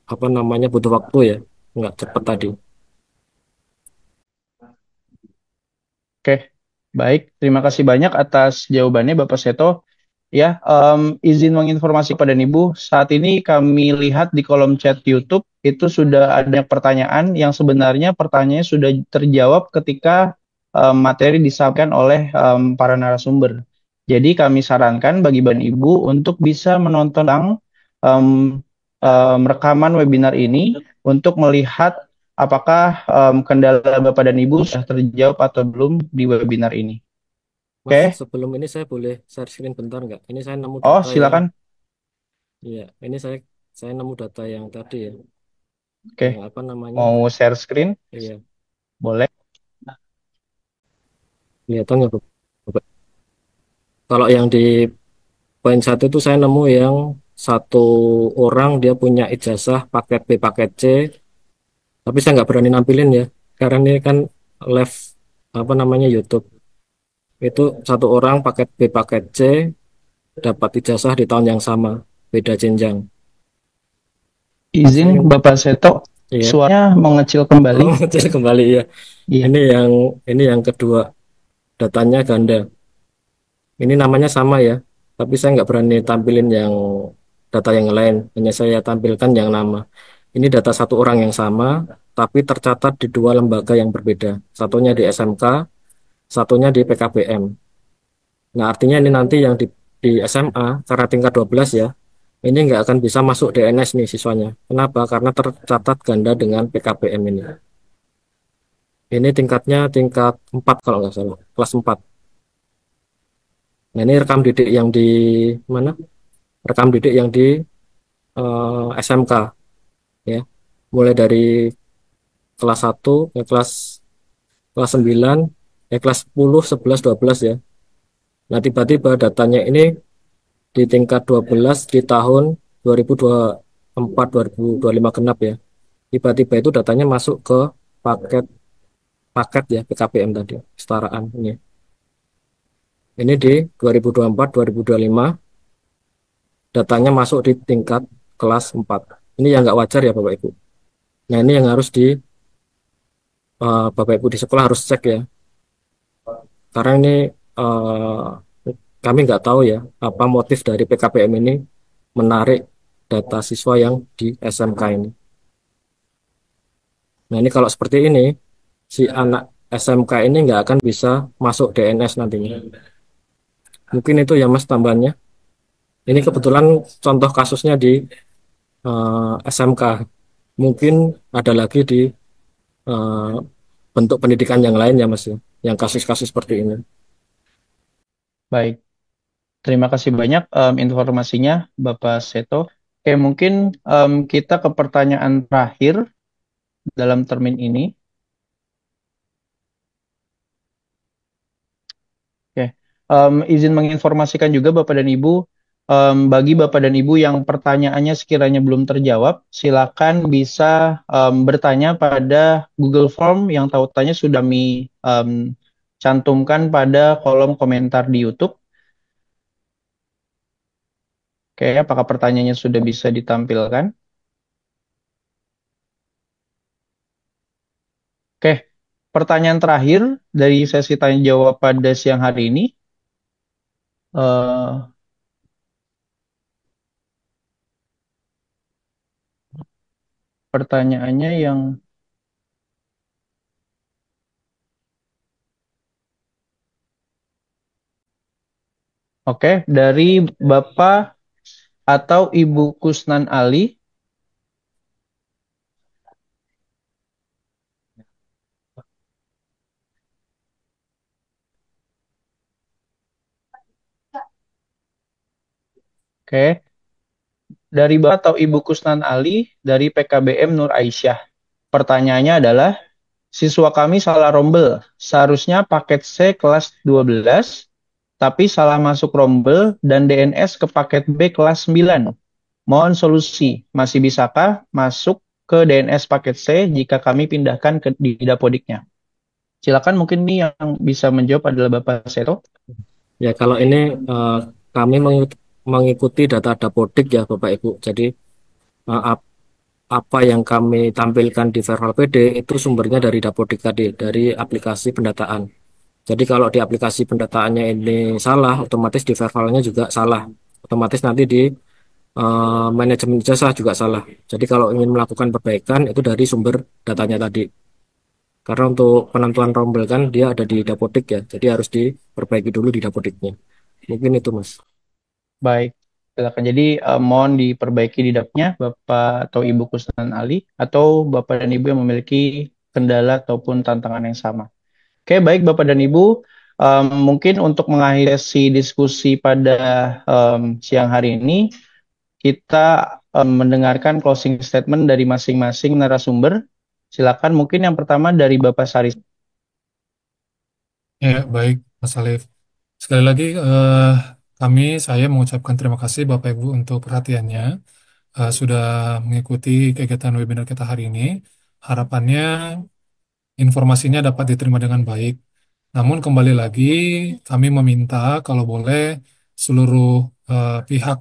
apa namanya butuh waktu ya, nggak cepat tadi.
oke. Baik, terima kasih banyak atas jawabannya Bapak Seto. Ya, izin menginformasi pada Ibu, saat ini kami lihat di kolom chat YouTube itu sudah ada pertanyaan yang sebenarnya pertanyaannya sudah terjawab ketika materi disampaikan oleh para narasumber. Jadi kami sarankan bagi Bapak Ibu untuk bisa menonton um, rekaman webinar ini untuk melihat apakah kendala Bapak dan Ibu sudah terjawab atau belum di webinar ini.
Mas,
Oke?
sebelum ini saya boleh share screen bentar nggak? Ini saya nemu
Oh,
data yang,
silakan.
iya, ini saya nemu data yang tadi ya,
Oke.
yang apa namanya?
Mau share screen?
Iya,
Boleh.
kelihatan nggak, Bapak? Kalau yang di poin satu itu saya nemu yang satu orang dia punya ijazah paket B paket C, tapi saya nggak berani nampilin ya, karena ini kan live apa namanya YouTube. Itu satu orang paket B paket C dapat ijazah di tahun yang sama, beda jenjang. Nah,
Izin
saya ingin,
Bapak Seto,
iya,
suaranya mengecil kembali.
oh, jadi kembali ya.
Iya.
Ini yang ini yang kedua, datanya ganda. Ini namanya sama ya, tapi saya nggak berani tampilin yang data yang lain, hanya saya tampilkan yang nama. Ini data satu orang yang sama, tapi tercatat di dua lembaga yang berbeda. Satunya di SMK, satunya di PKBM. Nah, artinya ini nanti yang di SMA, karena tingkat 12 ya, ini nggak akan bisa masuk DNS nih siswanya. Kenapa? Karena tercatat ganda dengan PKBM ini. Ini tingkatnya tingkat 4 kalau nggak salah, kelas 4. Nah, ini rekam didik yang di mana? Rekam didik yang di SMK ya. Mulai dari kelas 1 ke kelas 9, kelas 10, 11, 12 ya. Nah, tiba-tiba datanya ini di tingkat 12 di tahun 2024 2025 genap ya. Tiba-tiba itu datanya masuk ke paket paket ya PKPM tadi, kesetaraan ini. Ini di 2024 2025 datanya masuk di tingkat kelas 4. Ini yang nggak wajar ya Bapak Ibu. Nah, ini yang harus Bapak Ibu di sekolah harus cek ya. Karena ini kami nggak tahu ya apa motif dari PKPM ini menarik data siswa yang di SMK ini. Nah, ini kalau seperti ini, si anak SMK ini nggak akan bisa masuk DNS nantinya. Mungkin itu ya Mas tambahannya. Ini kebetulan contoh kasusnya di SMK. Mungkin ada lagi di eh, bentuk pendidikan yang lain ya Mas ya, yang kasus-kasus seperti ini.
Baik. Terima kasih banyak informasinya Bapak Seto. Oke, mungkin kita ke pertanyaan terakhir dalam termin ini. Oke. Izin menginformasikan juga Bapak dan Ibu, bagi Bapak dan Ibu yang pertanyaannya sekiranya belum terjawab, silakan bisa bertanya pada Google Form yang tautannya sudah cantumkan pada kolom komentar di YouTube. Oke, apakah pertanyaannya sudah bisa ditampilkan? Oke, pertanyaan terakhir dari sesi tanya jawab pada siang hari ini. Eh, Pertanyaannya yang oke, dari Bapak atau Ibu Kusnan Ali. Oke, dari Bapak atau Ibu Kusnan Ali dari PKBM Nur Aisyah. Pertanyaannya adalah, siswa kami salah rombel. Seharusnya paket C kelas 12, tapi salah masuk rombel dan DNS ke paket B kelas 9. Mohon solusi. Masih bisakah masuk ke DNS paket C jika kami pindahkan di Dapodiknya? Silakan, mungkin ini yang bisa menjawab adalah Bapak Seto.
Ya, kalau ini kami mengikuti data Dapodik ya Bapak Ibu. Jadi apa yang kami tampilkan di Verbal PD itu sumbernya dari Dapodik tadi, dari aplikasi pendataan. Jadi kalau di aplikasi pendataannya ini salah, otomatis di verbalnya juga salah. Otomatis nanti di manajemen ijazah juga salah. Jadi kalau ingin melakukan perbaikan itu dari sumber datanya tadi. Karena untuk penentuan rombel kan dia ada di Dapodik ya. Jadi harus diperbaiki dulu di Dapodiknya. Mungkin itu Mas.
Baik, silakan. Jadi mohon diperbaiki di dapnya Bapak atau Ibu Kusnan Ali, atau Bapak dan Ibu yang memiliki kendala ataupun tantangan yang sama. Oke, baik Bapak dan Ibu. Mungkin untuk mengakhiri sesi diskusi pada siang hari ini, kita mendengarkan closing statement dari masing-masing narasumber. Silakan, mungkin yang pertama dari Bapak Saris.
Ya, baik, Mas Alif. Sekali lagi, saya mengucapkan terima kasih Bapak Ibu untuk perhatiannya, sudah mengikuti kegiatan webinar kita hari ini. Harapannya informasinya dapat diterima dengan baik. Namun kembali lagi, kami meminta kalau boleh seluruh pihak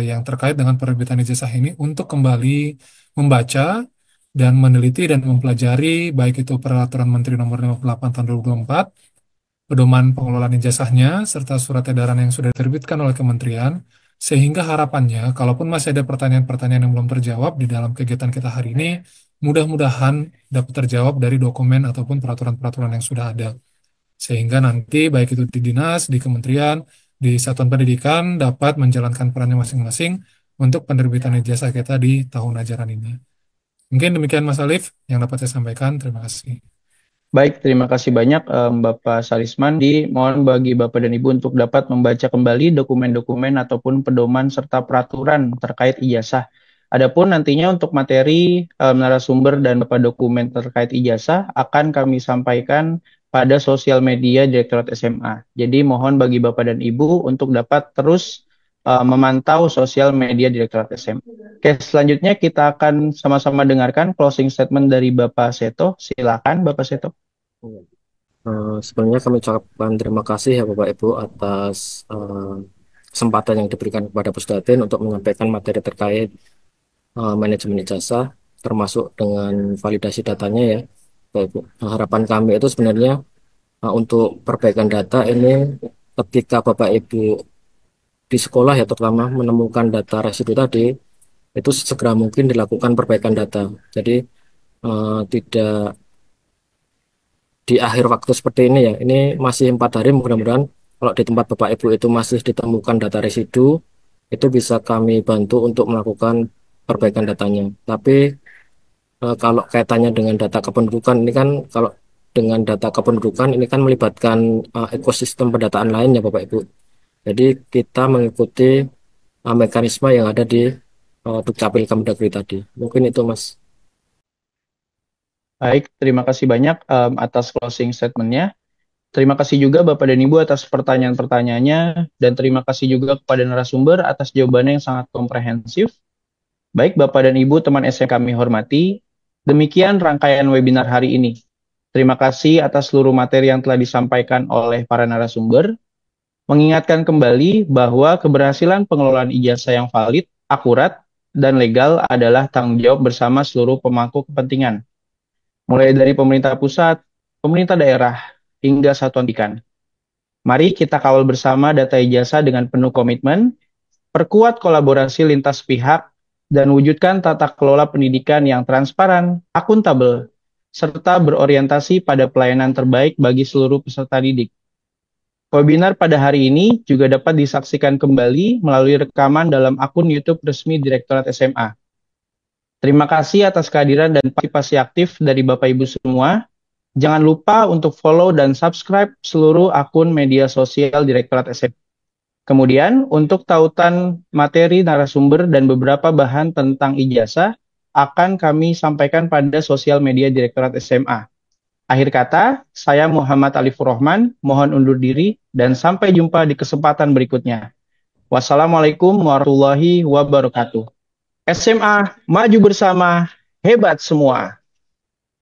yang terkait dengan penerbitan ijazah ini untuk kembali membaca dan meneliti dan mempelajari baik itu Peraturan Menteri Nomor 58 Tahun 2024, pedoman pengelolaan ijazahnya, serta surat edaran yang sudah diterbitkan oleh kementerian, sehingga harapannya, kalaupun masih ada pertanyaan-pertanyaan yang belum terjawab di dalam kegiatan kita hari ini, mudah-mudahan dapat terjawab dari dokumen ataupun peraturan-peraturan yang sudah ada. Sehingga nanti, baik itu di dinas, di kementerian, di satuan pendidikan, dapat menjalankan perannya masing-masing untuk penerbitan ijazah kita di tahun ajaran ini. Mungkin demikian Mas Alif yang dapat saya sampaikan. Terima kasih.
Baik, terima kasih banyak Bapak Sarisman. Mohon bagi Bapak dan Ibu untuk dapat membaca kembali dokumen-dokumen ataupun pedoman serta peraturan terkait ijazah. Adapun nantinya untuk materi narasumber dan beberapa dokumen terkait ijazah akan kami sampaikan pada sosial media Direktorat SMA. Jadi mohon bagi Bapak dan Ibu untuk dapat terus memantau sosial media Direktorat SMA. Oke, selanjutnya kita akan sama-sama dengarkan closing statement dari Bapak Seto. Silakan Bapak Seto.
Sebenarnya kami ucapkan terima kasih ya Bapak Ibu atas kesempatan yang diberikan kepada Pusdatin untuk menyampaikan materi terkait manajemen ijazah, termasuk dengan validasi datanya ya Bapak Ibu. Nah, harapan kami itu sebenarnya untuk perbaikan data ini ketika Bapak Ibu di sekolah ya terutama menemukan data residu tadi, itu segera mungkin dilakukan perbaikan data. Jadi tidak di akhir waktu seperti ini ya. Ini masih 4 hari, mudah-mudahan kalau di tempat Bapak Ibu itu masih ditemukan data residu, itu bisa kami bantu untuk melakukan perbaikan datanya. Tapi kalau kaitannya dengan data kependudukan, ini kan kalau dengan data kependudukan ini kan melibatkan ekosistem pendataan lainnya Bapak Ibu. Jadi kita mengikuti mekanisme yang ada di Dukcapil Kemendagri tadi. Mungkin itu Mas.
Baik, terima kasih banyak atas closing statement-nya. Terima kasih juga Bapak dan Ibu atas pertanyaan-pertanyaannya, dan terima kasih juga kepada narasumber atas jawabannya yang sangat komprehensif. Baik Bapak dan Ibu teman SM kami hormati, demikian rangkaian webinar hari ini. Terima kasih atas seluruh materi yang telah disampaikan oleh para narasumber. Mengingatkan kembali bahwa keberhasilan pengelolaan ijazah yang valid, akurat, dan legal adalah tanggung jawab bersama seluruh pemangku kepentingan. mulai dari pemerintah pusat, pemerintah daerah, hingga satuan pendidikan. Mari kita kawal bersama data ijazah dengan penuh komitmen, perkuat kolaborasi lintas pihak, dan wujudkan tata kelola pendidikan yang transparan, akuntabel, serta berorientasi pada pelayanan terbaik bagi seluruh peserta didik. Webinar pada hari ini juga dapat disaksikan kembali melalui rekaman dalam akun YouTube resmi Direktorat SMA. Terima kasih atas kehadiran dan partisipasi aktif dari Bapak Ibu semua. Jangan lupa untuk follow dan subscribe seluruh akun media sosial Direktorat SMA. Kemudian, untuk tautan materi narasumber dan beberapa bahan tentang ijazah akan kami sampaikan pada sosial media Direktorat SMA. Akhir kata, saya Muhammad Alifur Rahman, mohon undur diri dan sampai jumpa di kesempatan berikutnya. Wassalamualaikum warahmatullahi wabarakatuh. SMA, maju bersama, hebat semua.